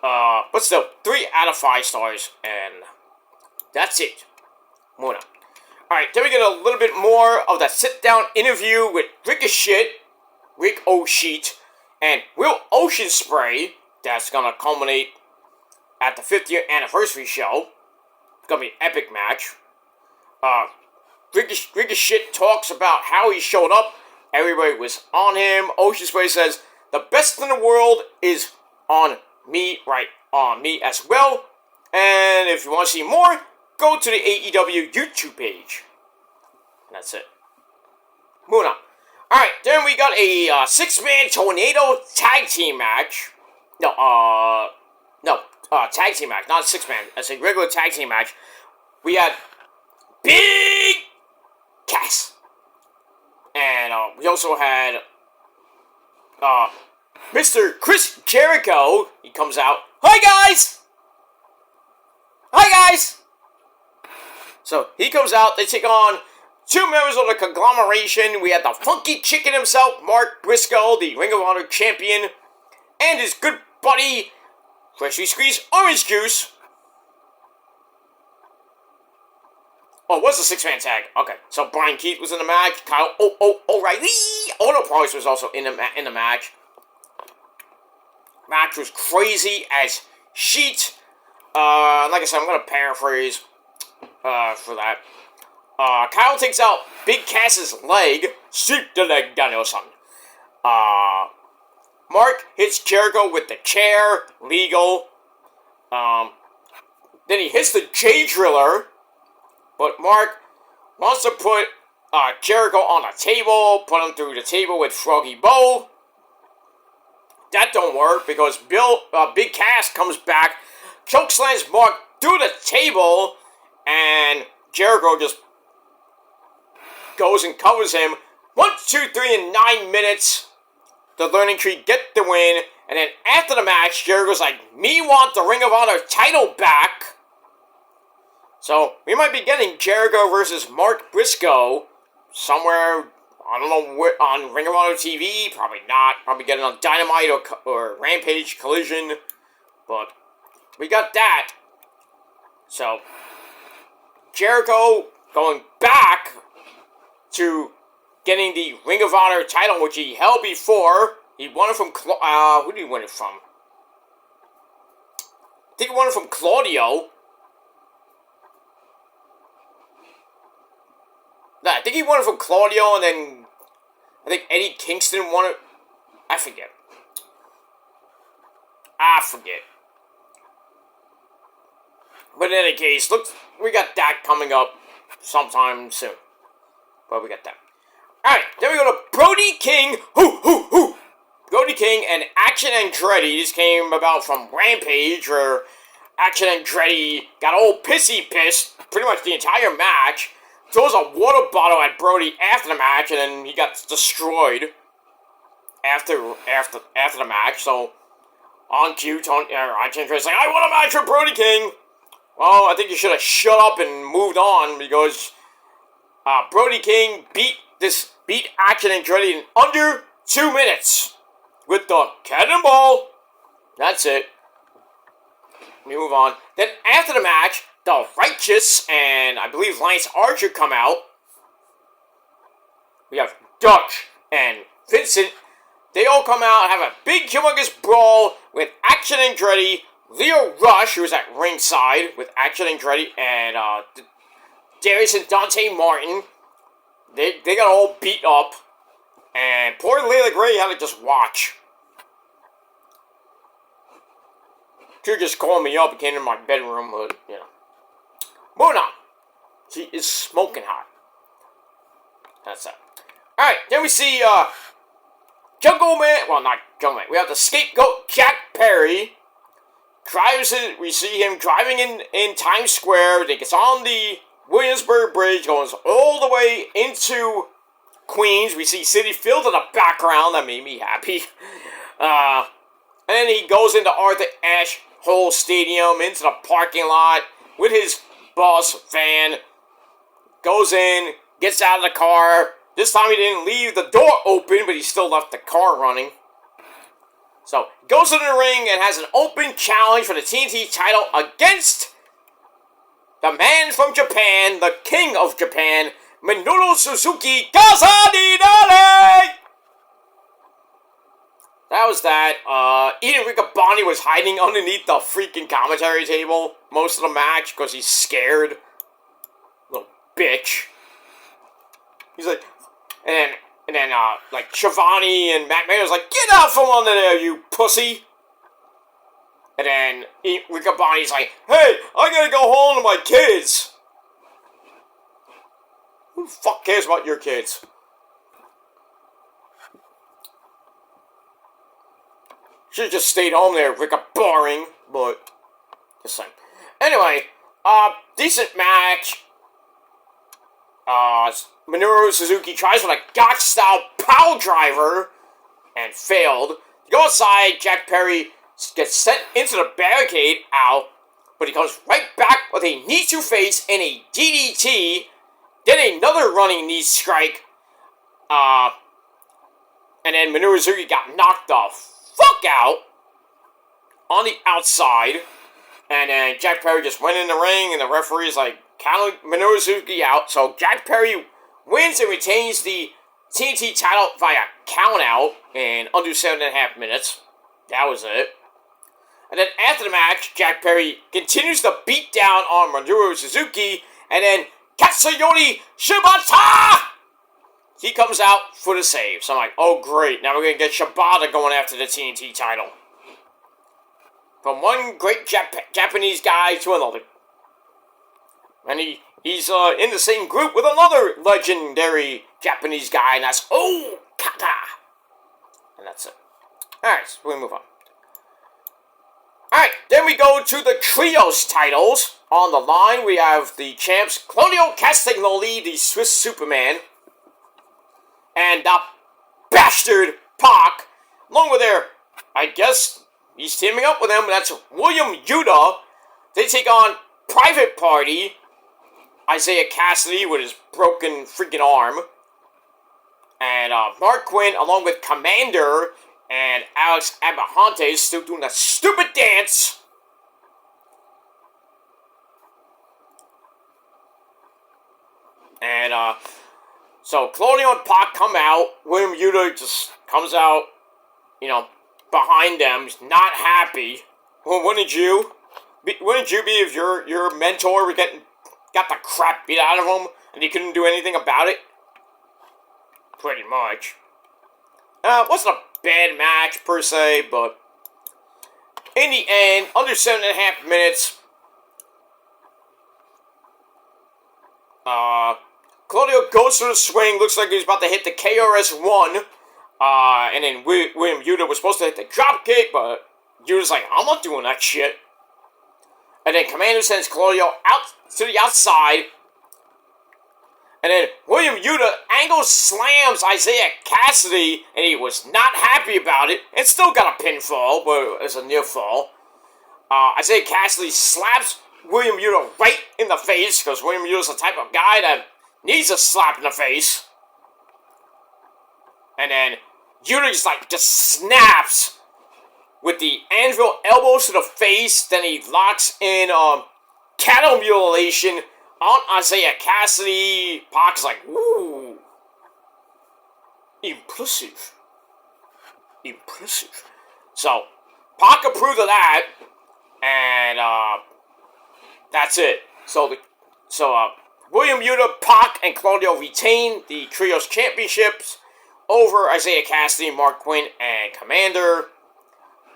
But still, 3 out of 5 stars. And that's it. Moving on. Alright, then we get a little bit more of that sit-down interview with Rick O'Sheet, and Will Ocean Spray. That's gonna culminate at the 50th anniversary show. It's gonna be an epic match. Ricochet talks about how he showed up. Everybody was on him. Ocean Spray says, the best in the world is on me, right on me as well. And if you want to see more, go to the AEW YouTube page. And that's it. Moving on. Alright, then we got a 6-man tornado tag team match. Tag team match, not a 6-man. It's a regular tag team match. We had Big Cass. And we also had Mr. Chris Jericho. He comes out. Hi, guys! Hi, guys! So, he comes out. They take on 2 members of the conglomeration. We had the Funky Chicken himself, Mark Briscoe, the Ring of Honor champion, and his good buddy, freshly squeezed orange juice. Oh, it was a 6-man tag. Okay, so Brian Keith was in the match. Kyle O'Reilly. Ono Price was also in the match. Match was crazy as shit. Like I said, I'm going to paraphrase for that. Kyle takes out Big Cass's leg. Sweep the leg, Danielson. Mark hits Jericho with the chair. Legal. Then he hits the J-Driller. But Mark wants to put Jericho on a table. Put him through the table with Froggy Bow. That don't work because Big Cass comes back. Chokeslams Mark through the table. and Jericho just goes and covers him. 1, 2, 3 in 9 minutes. The Learning Tree get the win. And then after the match, Jericho's like, me want the Ring of Honor title back. So we might be getting Jericho versus Mark Briscoe somewhere, I don't know, where, on Ring of Honor TV. Probably not. Probably getting on Dynamite or Rampage Collision. But we got that. So Jericho going back to getting the Ring of Honor title, which he held before. He won it from, who did he win it from? I think he won it from Claudio. No, I think he won it from Claudio, and then I think Eddie Kingston won it. I forget. But in any case, look, we got that coming up sometime soon. But we got that. Alright, then we go to Brody King. Brody King and Action Andretti. This came about from Rampage, where Action Andretti got all pissed pretty much the entire match. Throws a water bottle at Brody after the match, and then he got destroyed after the match. So on cue, Action Andretti's like, I want a match with Brody King. Well, I think you should have shut up and moved on, because Brody King beat Action Andretti in under 2 minutes with the cannonball. That's it. We move on. Then after the match, the Righteous and I believe Lance Archer come out. We have Dutch and Vincent. They all come out and have a big humongous brawl with Action Andretti, Leo Rush, who was at ringside with Action Andretti, and Darius and Dante Martin. They got all beat up. And poor Layla Gray had to just watch. She just called me up and came in my bedroom, but, you know. Moving on. She is smoking hot. That's that. Alright, then we see, Jungle Man. Well, not Jungle Man. We have the scapegoat, Jack Perry. We see him driving in Times Square. He gets on the Williamsburg Bridge, goes all the way into Queens. We see City Field in the background. That made me happy. And then he goes into Arthur Ashe Hall Stadium, into the parking lot with his boss van. Goes in, gets out of the car. This time he didn't leave the door open, but he still left the car running. So, goes into the ring and has an open challenge for the TNT title against the man from Japan, the king of Japan, Minoru Suzuki Kazadinale! That was that. Eden Riccaboni was hiding underneath the freaking commentary table most of the match because he's scared. Little bitch. He's like, and then like Shivani and Matt Mayo's like, get out from under there, you pussy! And then Riccaboni's like, hey, I gotta go home to my kids! Who the fuck cares about your kids? Should've just stayed home there, Ricka. Boring, but just saying. Anyway, decent match. Minoru Suzuki tries with a Gotch-style power driver and failed. To go outside, Jack Perry gets sent into the barricade, but he comes right back with a knee to face and a DDT, then another running knee strike, and then Minoru Suzuki got knocked the fuck out on the outside, and then Jack Perry just went in the ring, and the referee's like, counted Minoru Suzuki out, so Jack Perry wins and retains the TNT title via countout in under 7.5 minutes. That was it. And then after the match, Jack Perry continues to beat down on Minoru Suzuki, and then Katsuyori Shibata! He comes out for the save. So I'm like, oh great, now we're going to get Shibata going after the TNT title. From one great Japanese guy to another. And he's in the same group with another legendary Japanese guy, and that's Okada. And that's it. Alright, so we move on. Alright, then we go to the Trios titles. On the line, we have the champs Claudio Castagnoli, the Swiss Superman, and the bastard Pac, along with their, I guess, he's teaming up with them, that's William Yuta. They take on Private Party, Isaiah Cassidy with his broken freaking arm, and Mark Quinn, along with Commander and Alex Abahante, still doing that stupid dance. And, so Claudio and Pac come out. William Yuta just comes out, you know, behind them. He's not happy. Well, wouldn't you be if your mentor got the crap beat out of him and he couldn't do anything about it? Pretty much. Wasn't a bad match per se, but in the end, under 7.5 minutes, Claudio goes for the swing, looks like he's about to hit the KRS-1, and then William Yuta was supposed to hit the drop kick, but Yuta's like, I'm not doing that shit. And then Commander sends Claudio out to the outside, and then William Yuta angle slams Isaiah Cassidy, and he was not happy about it, and still got a pinfall, but it's a near fall. Isaiah Cassidy slaps William Yuta right in the face, because William Yuta's the type of guy that needs a slap in the face. And then Yuta just snaps with the anvil elbows to the face. Then he locks in cattle mutilation on Isaiah Cassidy. Pac's like, ooh, impressive. So Pac approved of that, and that's it. So William Yuta, Pac, and Claudio retain the Trios Championships over Isaiah Cassidy, Mark Quinn, and Commander.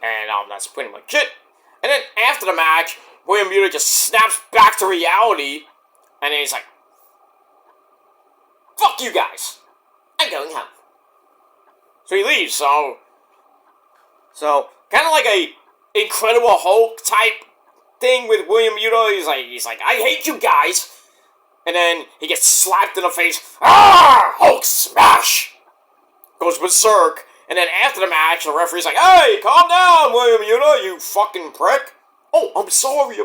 And that's pretty much it. And then after the match, William Yuta just snaps back to reality. And then he's like, fuck you guys. I'm going home. So he leaves. So kind of like a Incredible Hulk type thing with William Yuta. He's like, I hate you guys. And then he gets slapped in the face. Ah! Hulk smash! Goes berserk. And then after the match, the referee's like, hey, calm down, William Yuta, you fucking prick. Oh, I'm sorry.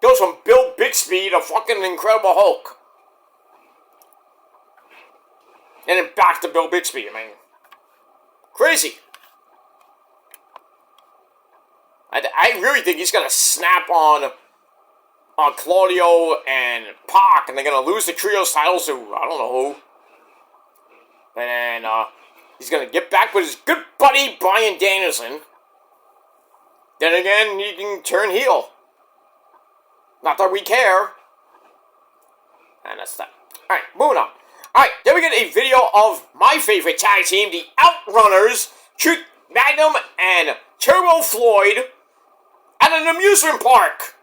Goes from Bill Bixby to fucking Incredible Hulk. And then back to Bill Bixby, I mean. Crazy. I really think he's gonna snap on Claudio and Pac, and they're gonna lose the Trios titles to, I don't know who. And then, he's gonna get back with his good buddy, Bryan Danielson. Then again, he can turn heel. Not that we care. And that's that. Alright, moving on. Alright, then we get a video of my favorite tag team, the Outrunners, Truth Magnum and Turbo Floyd, at an amusement park.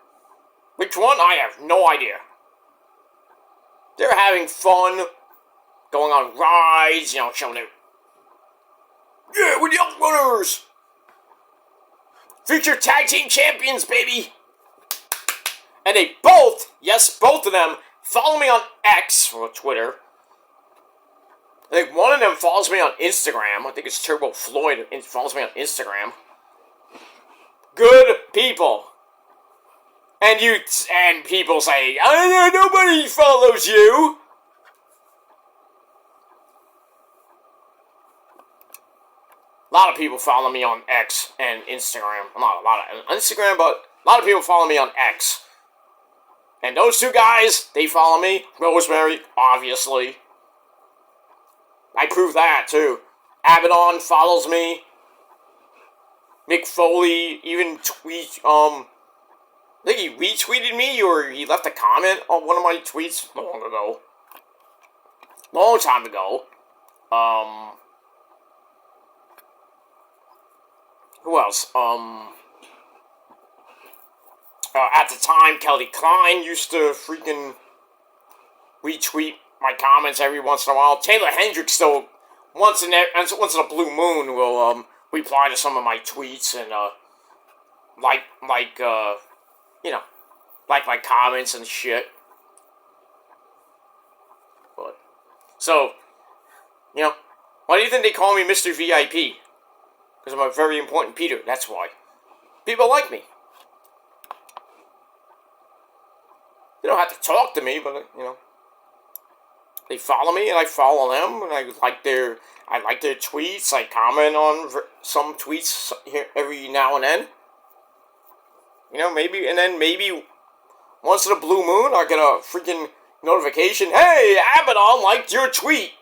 Which one? I have no idea. They're having fun, going on rides, showing their... Yeah, we're the Outrunners! Future tag team champions, baby! And they both, yes, both of them, follow me on X, or Twitter. I think one of them follows me on Instagram. I think it's Turbo Floyd follows me on Instagram. Good people. And people say, nobody follows you. A lot of people follow me on X and Instagram. Not a lot on Instagram, but a lot of people follow me on X. And those two guys, they follow me. Rosemary, obviously. I prove that, too. Abaddon follows me. Mick Foley even I think he retweeted me, or he left a comment on one of my tweets long ago. Long time ago. Who else? At the time, Kelly Klein used to freaking retweet my comments every once in a while. Taylor Hendricks still, once in a blue moon, will reply to some of my tweets and you know, like my comments and shit. But so, you know, why do you think they call me Mr. VIP? Because I'm a very important Peter. That's why. People like me. They don't have to talk to me, but you know, they follow me and I follow them, and I like their tweets. I comment on some tweets here every now and then. You know, maybe once in a blue moon, I get a freaking notification. Hey, Abaddon liked your tweet,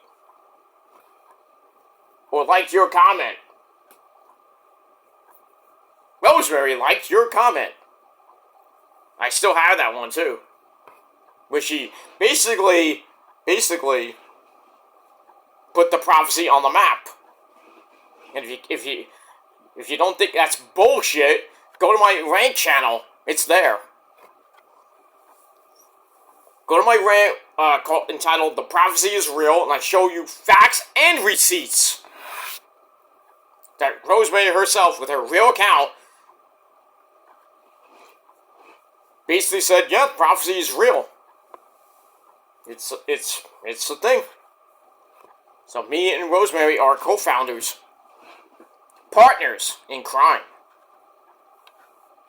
or liked your comment. Rosemary liked your comment. I still have that one too, where she basically put the prophecy on the map. And if you don't think that's bullshit, go to my rank channel. It's there. Go to my rank entitled "The Prophecy is Real," and I show you facts and receipts that Rosemary herself, with her real account, basically said, "Yeah, prophecy is real. It's a thing." So me and Rosemary are co-founders, partners in crime.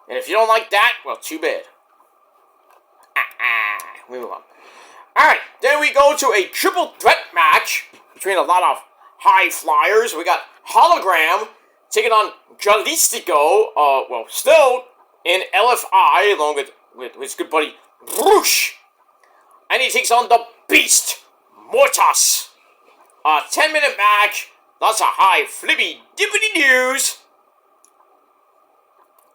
And if you don't like that, well, too bad. We move on. Alright, then we go to a triple threat match between a lot of high flyers. We got Hologram taking on Jalistico, well, still in LFI, along with his good buddy Bruce. And he takes on the Beast, Mortas. A 10-minute match, lots of high flippy dippity doos.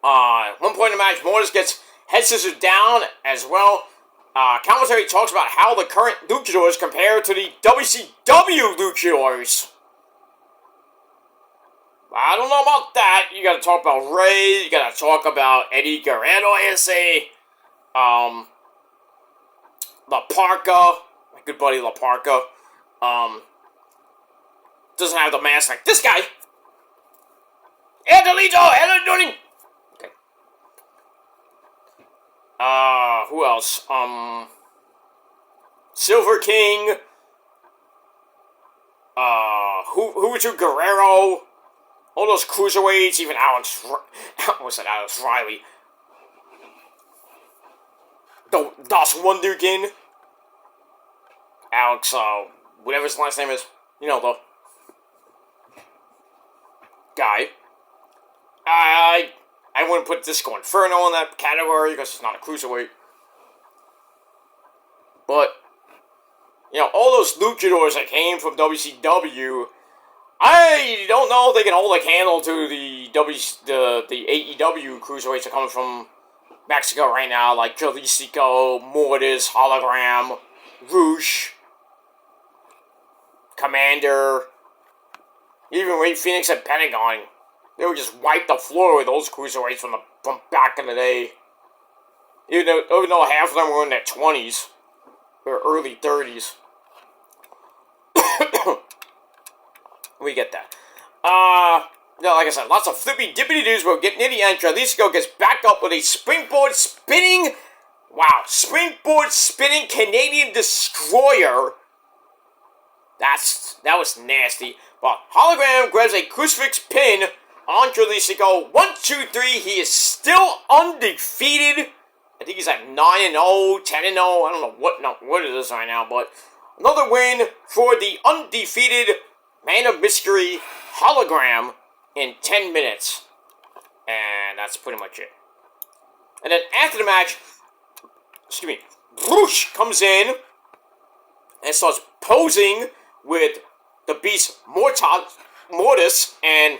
At one point in the match, Mortis gets head scissors down as well. Commentary talks about how the current luchadors compare to the WCW luchadors. I don't know about that. You gotta talk about Ray, you gotta talk about Eddie Guerrero, I say. La Parka, my good buddy La Parka. Doesn't have the mask like this guy. Adelito. Okay. Who else? Silver King. Juventud Guerrero. All those cruiserweights, even Alex Riley. Das Wunderkind. Alex, whatever his last name is. You know, the guy. I wouldn't put Disco Inferno in that category because it's not a cruiserweight. But, you know, all those luchadors that came from WCW, I don't know if they can hold a candle to the AEW cruiserweights that are coming from Mexico right now, like Jalisco, Mortis, Hologram, Roosh, Commander, even Ray Phoenix and Pentagon. They would just wipe the floor with those cruiserweights from back in the day. Even though half of them were in their 20s or early 30s. We get that. No, like I said, lots of flippy dippity doos. We'll get nitty, and Jalisco gets back up with a springboard spinning Canadian destroyer. That was nasty. But Hologram grabs a crucifix pin on Jalisco. 1, 2, 3. He is still undefeated. I think he's at 9-0, 10-0. I don't know what it is right now, but another win for the undefeated Man of Mystery Hologram in 10 minutes. And that's pretty much it. And then after the match, Bruce comes in and starts posing with the Beast Mortis and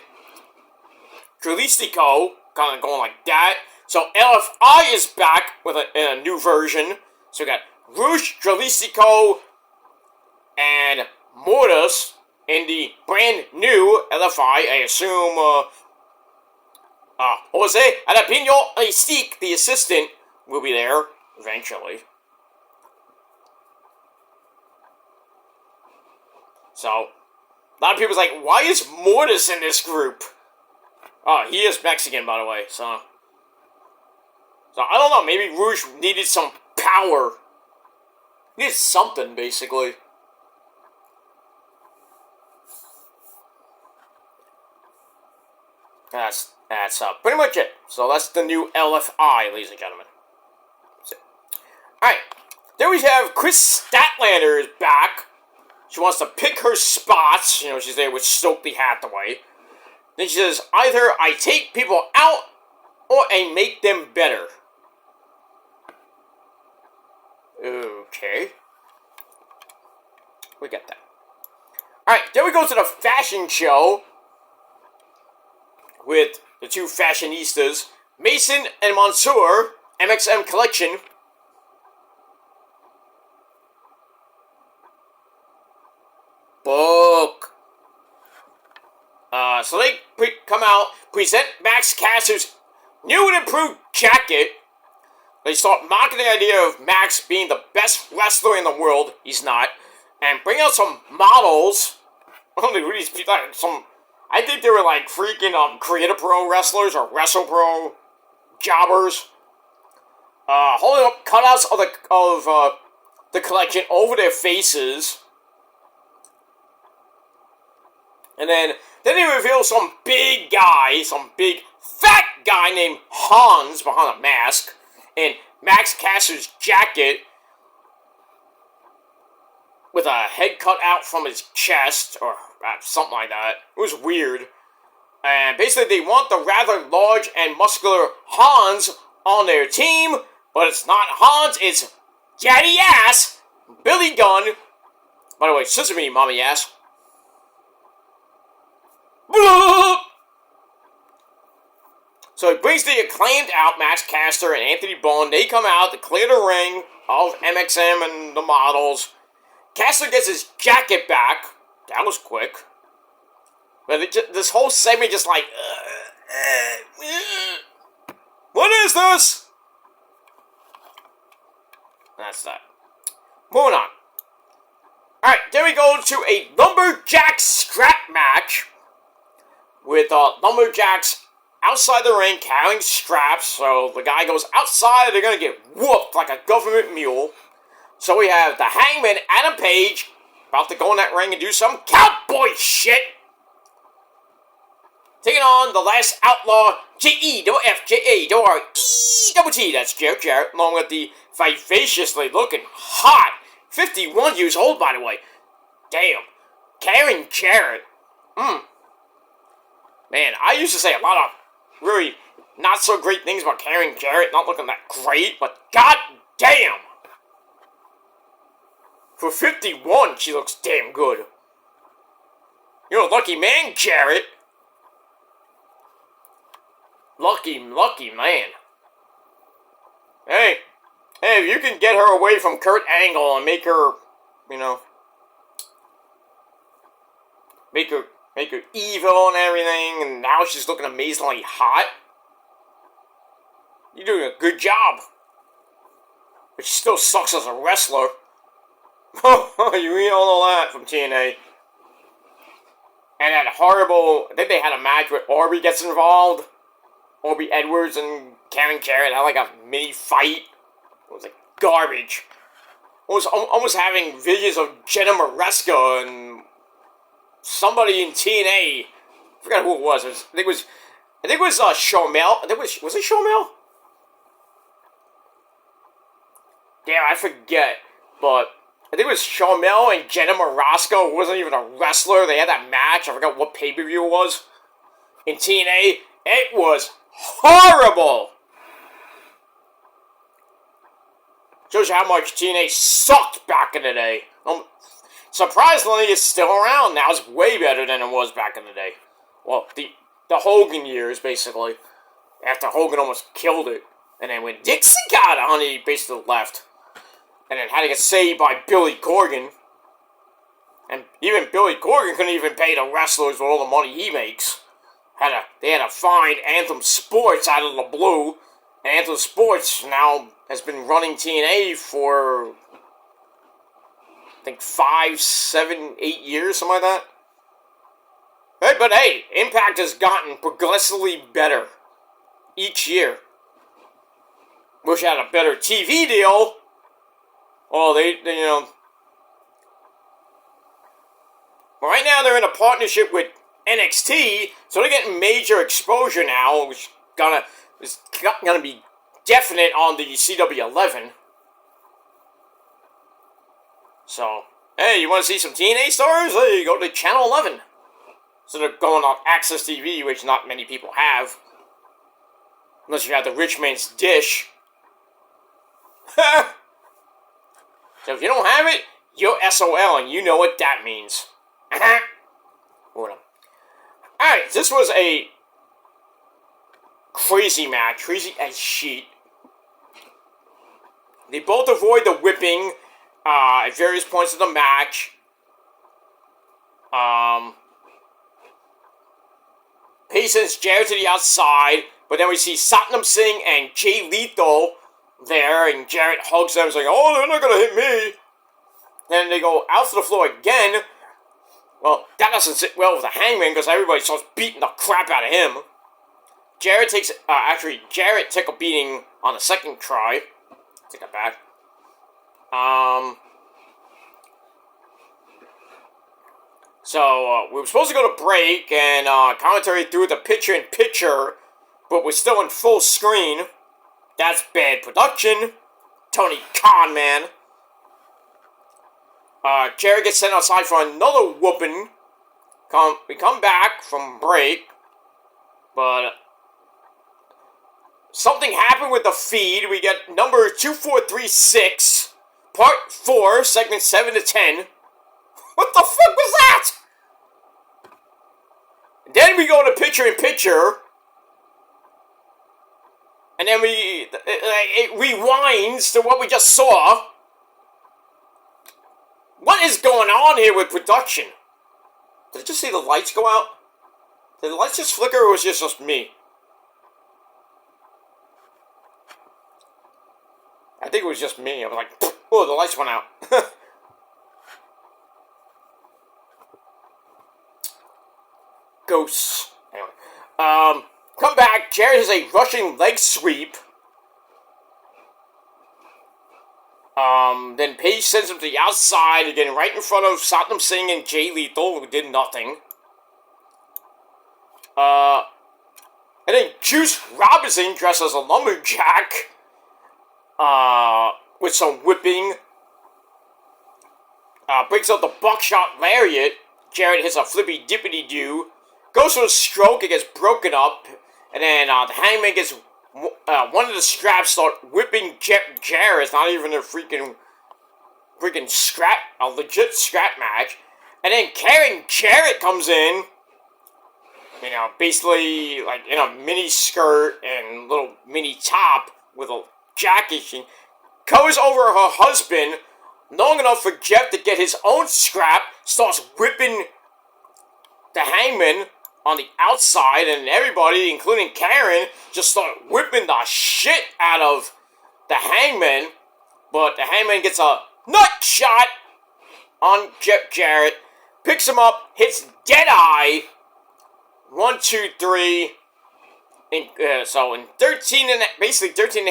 Jalisco, kind of going like that. So LFI is back with a new version. So we got Bruce, Jalisco, and Mortis in the brand new LFI. I assume Jose Alapino Stick, the assistant, will be there eventually. So, a lot of people's like, why is Mortis in this group? Oh, he is Mexican, by the way, so... So, I don't know, maybe Rouge needed some power. Needed something, basically. That's pretty much it. So that's the new LFI, ladies and gentlemen. Alright, then we have Chris Statlander is back. She wants to pick her spots. You know, she's there with Stokely Hathaway. Then she says, either I take people out or I make them better. Okay. We get that. Alright, then we go to the fashion show with the two fashionistas, Mason and Mansoor, MXM Collection. Book. So they come out, present Max Caster's new and improved jacket. They start mocking the idea of Max being the best wrestler in the world. He's not. And bring out some models. I think they were like freaking Creator Pro wrestlers or Wrestle Pro jobbers. Holding up cutouts of the collection over their faces. And then they reveal some big guy, some big fat guy named Hans behind a mask in Max Caster's jacket with a head cut out from his chest or something like that. It was weird. And basically they want the rather large and muscular Hans on their team, but it's not Hans, it's Daddy Ass, Billy Gunn. By the way, Sesame Mommy Ass. So he brings the Acclaimed out, Max Caster and Anthony Bone. They come out to clear the ring of MXM and the models. Caster gets his jacket back. That was quick. But this whole segment just like... what is this? That's that. Moving on. Alright, then we go to a Lumberjack scrap match. With Lumberjacks outside the ring carrying straps. So the guy goes outside, they're going to get whooped like a government mule. So we have the Hangman, Adam Page, about to go in that ring and do some cowboy shit. Taking on the last outlaw, J-E-F-J-A-R-E-T. That's Jeff Jarrett, along with the vivaciously looking hot 51 years old, by the way. Damn. Karen Jarrett. Man, I used to say a lot of really not so great things about Karen Jarrett not looking that great, but god damn! For 51, she looks damn good. You're a lucky man, Jarrett. Lucky man. Hey, if you can get her away from Kurt Angle and make her, you know, make her evil and everything, and now she's looking amazingly hot. You're doing a good job. But she still sucks as a wrestler. You read all that from TNA. And that horrible... I think they had a match where Orby gets involved. Orby Edwards and Karen Jarrett had like a mini fight. It was like garbage. I was almost having visions of Jenna Maresca and somebody in TNA. I forgot who it was. I think it was Shomel. Was it Shomel? Damn, I forget. But I think it was Shomel and Jenna Maresca, who wasn't even a wrestler. They had that match. I forgot what pay-per-view it was. In TNA, it was horrible. Shows you how much TNA sucked back in the day. Surprisingly, it's still around now. It's way better than it was back in the day. Well, the Hogan years, basically. After Hogan almost killed it. And then when Dixie got on it, he basically left. And then had to get saved by Billy Corgan. And even Billy Corgan couldn't even pay the wrestlers with all the money he makes. They had to find Anthem Sports out of the blue. And Anthem Sports now has been running TNA for, I think, 5, 7, 8 years, something like that. Hey, but hey, Impact has gotten progressively better each year. Wish I had a better TV deal. Well, they you know. Right now they're in a partnership with NXT, so they're getting major exposure now, which is gonna be definite on the CW11. So, hey, you want to see some TNA stars? Hey, go to Channel 11. So they're going on Access TV, which not many people have. Unless you have the rich man's dish. So if you don't have it, you're SOL, and you know what that means. Alright, this was a crazy match. Crazy as shit. They both avoid the whipping at various points of the match. He sends Jarrett to the outside, but then we see Satnam Singh and Jay Lethal there, and Jarrett hugs them, saying, "Oh, they're not gonna hit me." Then they go out to the floor again. Well, that doesn't sit well with the Hangman, because everybody starts beating the crap out of him. Jarrett took a beating on the second try. Take that back. So, we were supposed to go to break, and commentary threw the picture-in-picture, but we're still in full screen. That's bad production. Tony Khan, man. Jarrett gets sent outside for another whooping. We come back from break, but something happened with the feed. We get number 2436, part 4, segment 7 to 10. What the fuck was that? Then we go to picture-in-picture, and then it rewinds to what we just saw. What is going on here with production? Did I just see the lights go out? Did the lights just flicker, or was it just me? I think it was just me. I was like, oh, the lights went out. Ghosts. Anyway. Come back. Jarrett has a rushing leg sweep. Then Paige sends him to the outside, again, right in front of Satnam Singh and Jay Lethal, who did nothing. And then Juice Robinson, dressed as a lumberjack, with some whipping, breaks out the buckshot lariat. Jarrett hits a flippy-dippity-doo, goes for a stroke, it gets broken up, and then the Hangman gets one of the straps start whipping Jarrett. It's not even a freaking scrap, a legit scrap match. And then Karen Jarrett comes in, you know, basically like in a mini skirt and little mini top with a jacket. She covers over her husband long enough for Jeff to get his own scrap, starts whipping the Hangman on the outside, and everybody, including Karen, just start whipping the shit out of the Hangman. But the Hangman gets a nut shot on Jeff Jarrett, picks him up, hits Deadeye. 1, 2, 3. So in 13 and a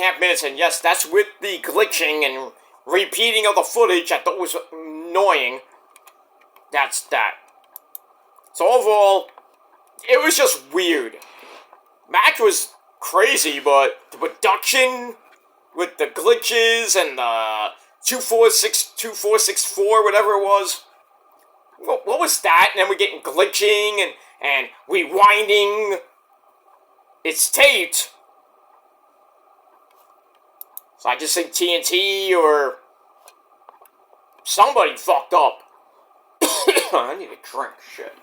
half minutes, and yes, that's with the glitching and repeating of the footage I thought was annoying. That's that. So overall, it was just weird. Match was crazy, but the production with the glitches and the 2464, whatever it was. What was that? And then we're getting glitching and rewinding. It's taped. So I just think TNT or somebody fucked up. I need a drink. Shit.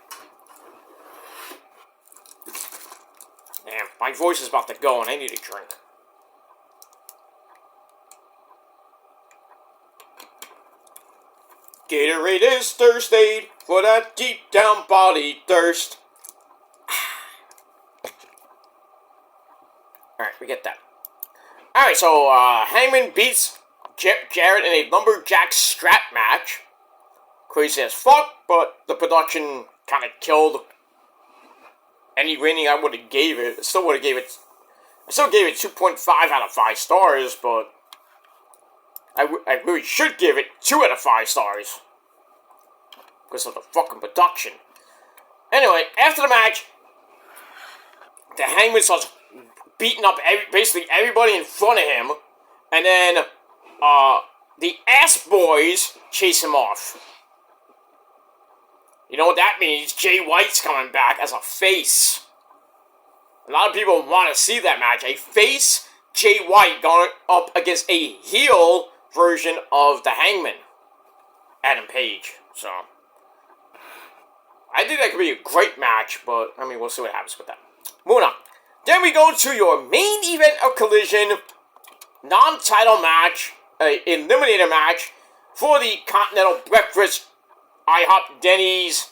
Damn, my voice is about to go and I need a drink. Gatorade is thirst aid for that deep down body thirst. Alright, we get that. Alright, so Hangman beats Jarrett in a lumberjack strap match. Crazy as fuck, but the production kind of killed any rating I would have gave it. I still gave it 2.5 out of 5 stars, but I really should give it 2 out of 5 stars. Because of the fucking production. Anyway, after the match, the Hangman starts beating up basically everybody in front of him. And then, the Ass Boys chase him off. You know what that means? Jay White's coming back as a face. A lot of people want to see that match. A face Jay White going up against a heel version of the Hangman, Adam Page. So, I think that could be a great match, but, I mean, we'll see what happens with that. Moving on. Then we go to your main event of Collision, non-title match, eliminator match, for the Continental Breakfast IHOP Denny's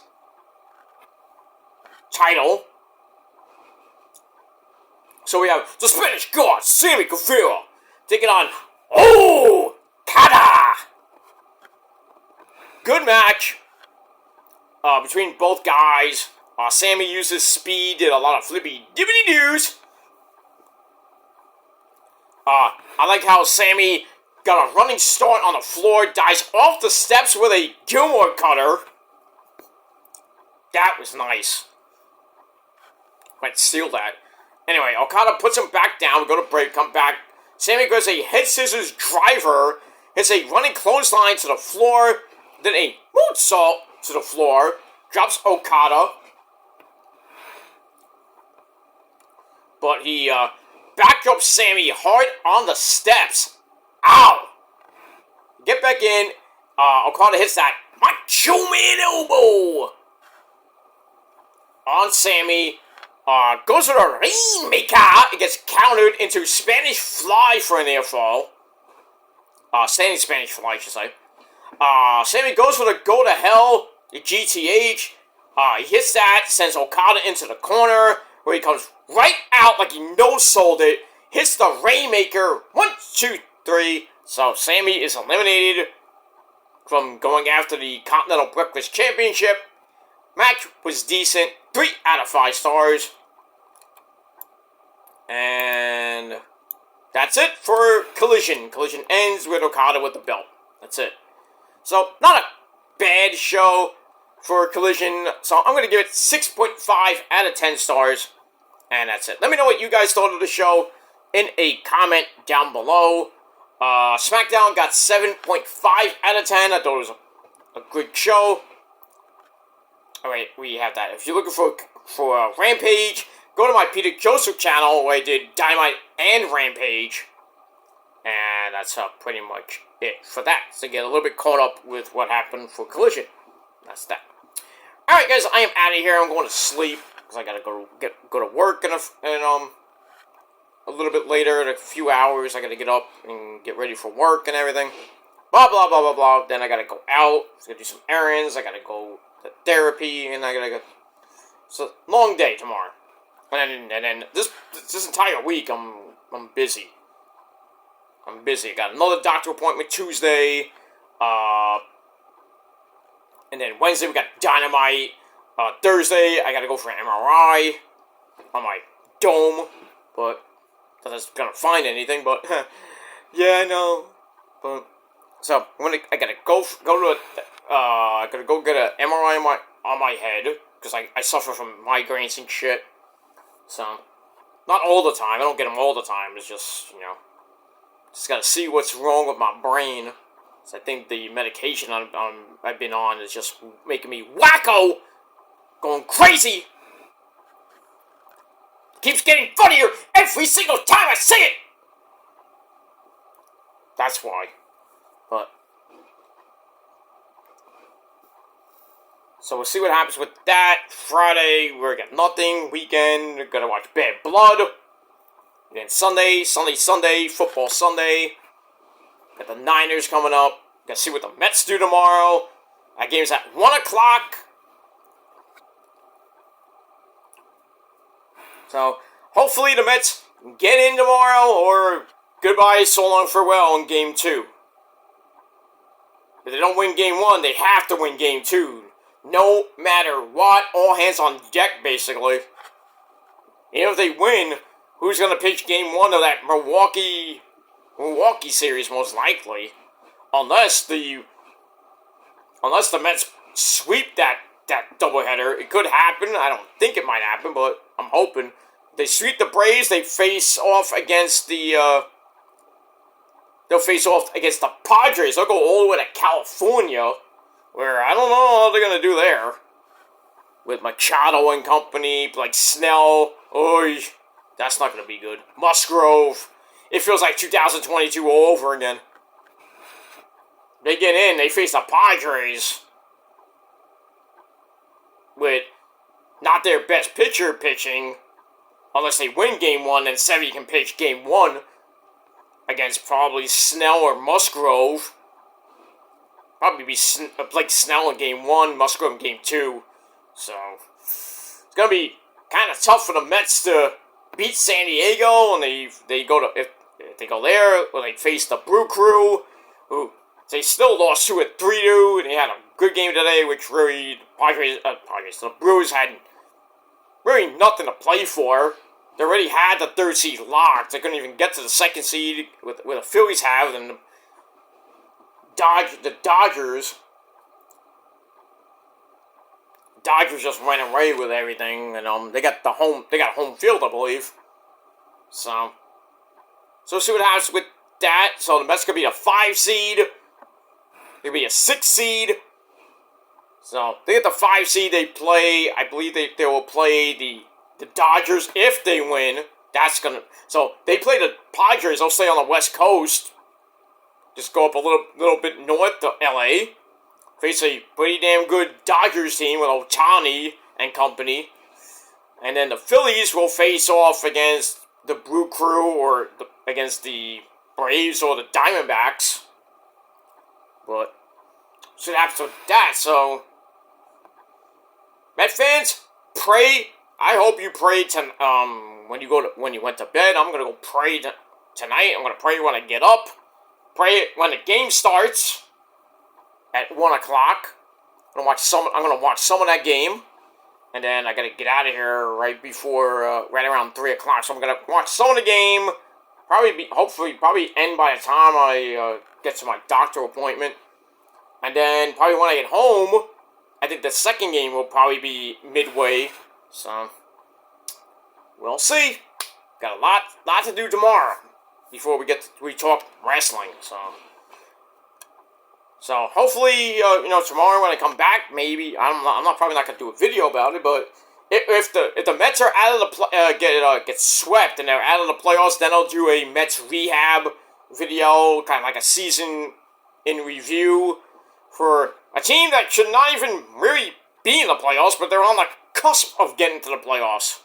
title. So we have the Spanish God, Sammy Guevara, taking on Okada. Good match between both guys. Sammy uses speed, did a lot of flippy dippity doos. I like how Sammy got a running start on the floor, dives off the steps with a Gilmore cutter. That was nice. Might steal that. Anyway, Okada puts him back down. We go to break, come back. Sammy goes a head scissors driver, hits a running clothesline to the floor, then a moonsault to the floor, drops Okada. But he backdrops Sammy hard on the steps. Ow! Get back in. Okada hits that Macho Man elbow on Sammy. Goes for the Rainmaker. It gets countered into Spanish Fly for an air fall. Standing Spanish Fly, I should say. Sammy goes for the Go to Hell, the GTH. He hits that, sends Okada into the corner, where he comes right out like he no-sold it. Hits the Rainmaker. 1, 2, 3. So Sammy is eliminated from going after the Continental Breakfast Championship. Match was decent. 3 out of 5 stars. And that's it for Collision. Collision ends with Okada with the belt. That's it. So, not a bad show for Collision. So, I'm going to give it 6.5 out of 10 stars. And that's it. Let me know what you guys thought of the show in a comment down below. Smackdown got 7.5 out of 10. I thought it was a good show. Alright, we have that. If you're looking for Rampage, go to my Peter Joseph channel where I did Dynamite and Rampage. And that's pretty much it for that. So get a little bit caught up with what happened for Collision. That's that. Alright guys, I am out of here. I'm going to sleep. Because I gotta go to work in a little bit later, in a few hours. I gotta get up and get ready for work and everything. Blah, blah, blah, blah, blah. Then I gotta go out. I gotta do some errands. I gotta go to therapy. And I gotta go. It's a long day tomorrow. And then this entire week, I'm busy. I'm busy. I got another doctor appointment Tuesday. And then Wednesday we got Dynamite. Thursday I gotta go for an MRI on my dome, but that's gonna find anything. But yeah, I know. But so I gotta go to I gotta go get an MRI on my head because I suffer from migraines and shit. So not all the time. I don't get them all the time. It's just just gotta see what's wrong with my brain. So I think the medication I've been on is just making me wacko. Going crazy! Keeps getting funnier every single time I say it! That's why. But so we'll see what happens with that. Friday, we're gonna get nothing. Weekend, we're gonna watch Bad Blood. And then Sunday, Football Sunday. Got the Niners coming up. Gotta see what the Mets do tomorrow. That game's at 1 o'clock. So, hopefully the Mets get in tomorrow, or goodbye, so long, farewell in Game 2. If they don't win Game 1, they have to win Game 2. No matter what, all hands on deck, basically. Even if they win, who's going to pitch game one of that Milwaukee series most likely? Unless the Mets sweep that doubleheader. It could happen. I don't think it might happen, but I'm hoping. They sweep the Braves, they face off against the they'll face off against the Padres. They'll go all the way to California, where I don't know what they're gonna do there. With Machado and company, like Snell. Oy, that's not gonna be good. Musgrove. It feels like 2022 all over again. They get in, they face the Padres with not their best pitcher pitching, unless they win game one, then Sevy can pitch game one against probably Snell or Musgrove. Probably be like Snell in game one, Musgrove in game two. So, it's going to be kind of tough for the Mets to beat San Diego, and they go to, if they go there, or they face the Brew Crew, who they still lost to it 3-2, and they had a good game today, which really, the Brewers had really nothing to play for. They already had the third seed locked. They couldn't even get to the second seed with the Phillies have, and the Dodgers just ran away with everything, and they got home field, I believe. So we'll see what happens with that. So the Mets could be a 5 seed. They could be a 6 seed. So they get the 5 seed. They play. I believe they will play the Dodgers if they win. So they play the Padres. They'll stay on the West Coast. Just go up a little bit north to LA. Face a pretty damn good Dodgers team with Ohtani and company. And then the Phillies will face off against the Brew Crew or against the Braves or the Diamondbacks. But should happen to that. So, Met fans, pray. I hope you prayed when you went to bed. I'm gonna go pray tonight. I'm gonna pray when I get up. Pray when the game starts at 1 o'clock. I'm gonna watch some of that game, and then I gotta get out of here right around 3 o'clock. So I'm gonna watch some of the game. Probably end by the time I get to my doctor appointment, and then probably when I get home, I think the second game will probably be midway. So we'll see. Got a lot to do tomorrow before we talk wrestling. So hopefully, tomorrow when I come back, maybe probably not gonna do a video about it, but if the Mets are out of the get swept and they're out of the playoffs, then I'll do a Mets rehab video, kind of like a season in review for a team that should not even really be in the playoffs, but they're on the cusp of getting to the playoffs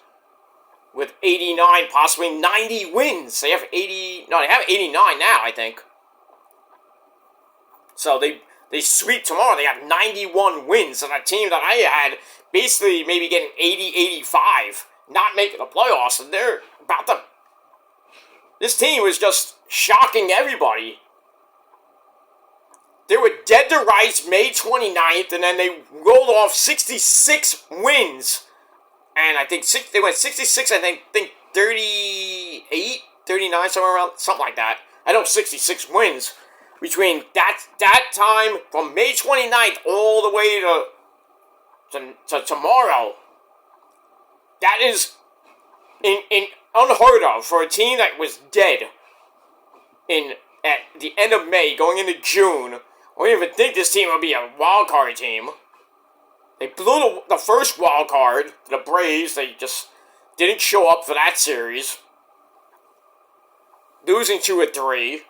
with 89, possibly 90 wins. They have 89 now, I think. So they sweep tomorrow. They have 91 wins, and a team that I had basically maybe getting 80, 85, not making the playoffs, and they're about to. This team was just shocking everybody. They were dead to rights May 29th, and then they rolled off 66 wins. And I think they went 66, I think 38, 39, something like that. I know 66 wins. Between that time, from May 29th all the way to tomorrow, that is unheard of for a team that was dead at the end of May, going into June. I didn't even think this team would be a wild card team. They blew the first wild card to the Braves. They just didn't show up for that series, losing 2-3.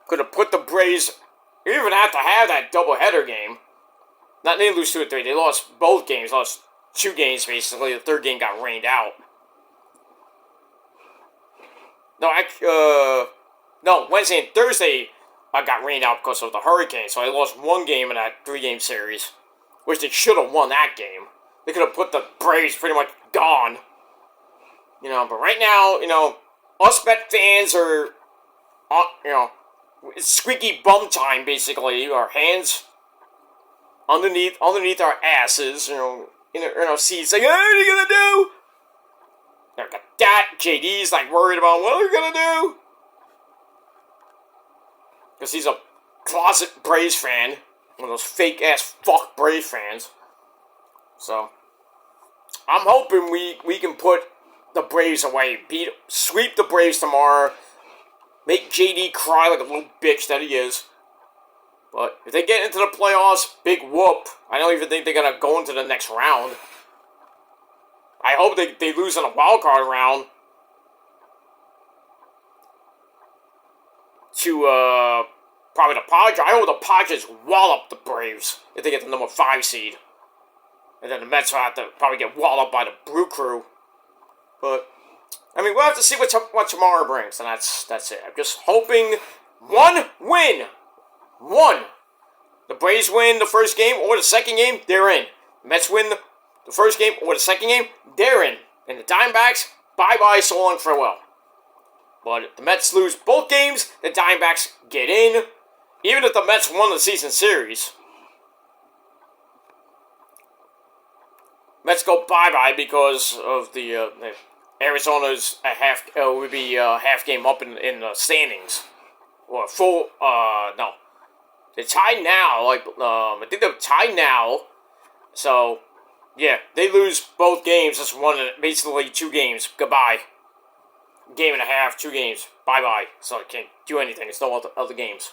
Could have put the Braves. You even have to have that doubleheader game. They didn't lose 2-3. They lost both games. Lost 2 games basically. The third game got rained out. No, Wednesday and Thursday got rained out because of the hurricane. So they lost 1 game in that 3-game series, which they should have won that game. They could have put the Braves pretty much gone. But right now, us Met fans are, it's squeaky bum time, basically. Our hands underneath our asses, in her seats, like, what are you gonna do? Like that, JD's like worried about what are you gonna do? Because he's a closet Braves fan. One of those fake ass fuck Braves fans. So I'm hoping we can put the Braves away. Sweep the Braves tomorrow. Make JD cry like a little bitch that he is. But if they get into the playoffs, big whoop. I don't even think they're going to go into the next round. I hope they lose in a wild card round to probably the Padres. I hope the Padres wallop the Braves if they get the number 5 seed. And then the Mets will have to probably get walloped by the Brew Crew. But, I mean, we'll have to see what tomorrow brings, and that's it. I'm just hoping one win. One. The Braves win the first game or the second game, they're in. The Mets win the first game or the second game, they're in. And the Diamondbacks, bye-bye, so long, farewell. But if the Mets lose both games, the Diamondbacks get in. Even if the Mets won the season series, Mets go bye-bye because of the Arizona's half game up in the standings. Or full, no. They're tied now, I think they're tied now. So, yeah, they lose both games. That's basically 2 games. Goodbye. Game and a half, 2 games. Bye-bye. So I can't do anything. It's no other games.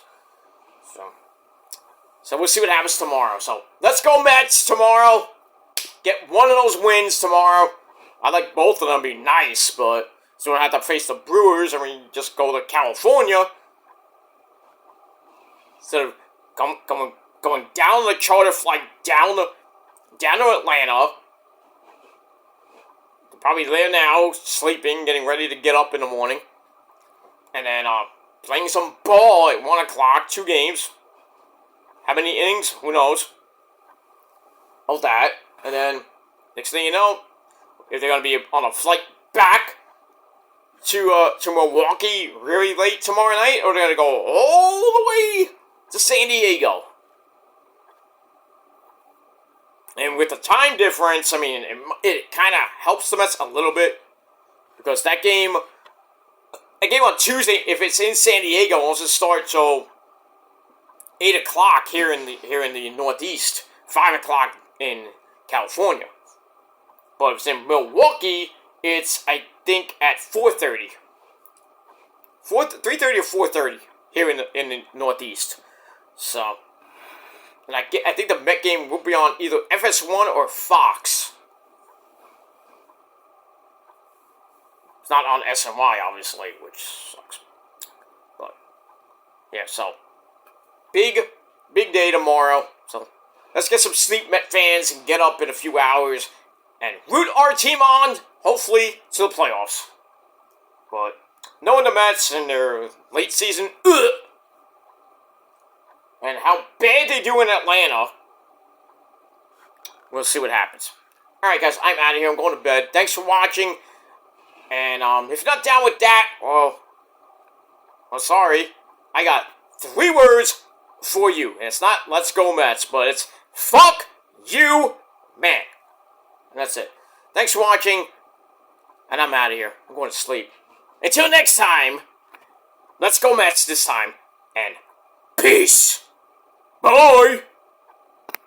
So we'll see what happens tomorrow. So, let's go Mets tomorrow. Get one of those wins tomorrow. I'd like both of them to be nice, but so we don't have to face the Brewers and we just go to California. Instead of going down the charter flight down to Atlanta. They're probably there now, sleeping, getting ready to get up in the morning. And then playing some ball at 1 o'clock, 2 games. How many innings? Who knows? All that. And then, next thing you know, if they're going to be on a flight back to Milwaukee really late tomorrow night, or they're going to go all the way to San Diego. And with the time difference, I mean, it kind of helps the Mets a little bit. Because a game on Tuesday, if it's in San Diego, won't start till 8 o'clock here in the Northeast, 5 o'clock in California. But if it's in Milwaukee, it's, I think, at 4:30. 3:30 or 4:30 here in the Northeast. So, and I think the Met game will be on either FS1 or Fox. It's not on SNY, obviously, which sucks. But, yeah, so, big day tomorrow. So, let's get some sleep, Met fans, and get up in a few hours and root our team on, hopefully, to the playoffs. But, knowing the Mets and their late season, and how bad they do in Atlanta, we'll see what happens. Alright, guys, I'm out of here. I'm going to bed. Thanks for watching. And if you're not down with that, well, I'm sorry. I got 3 words for you. And it's not let's go Mets, but it's fuck you, man. And that's it. Thanks for watching. And I'm out of here. I'm going to sleep. Until next time, let's go Mets this time. And peace. Bye.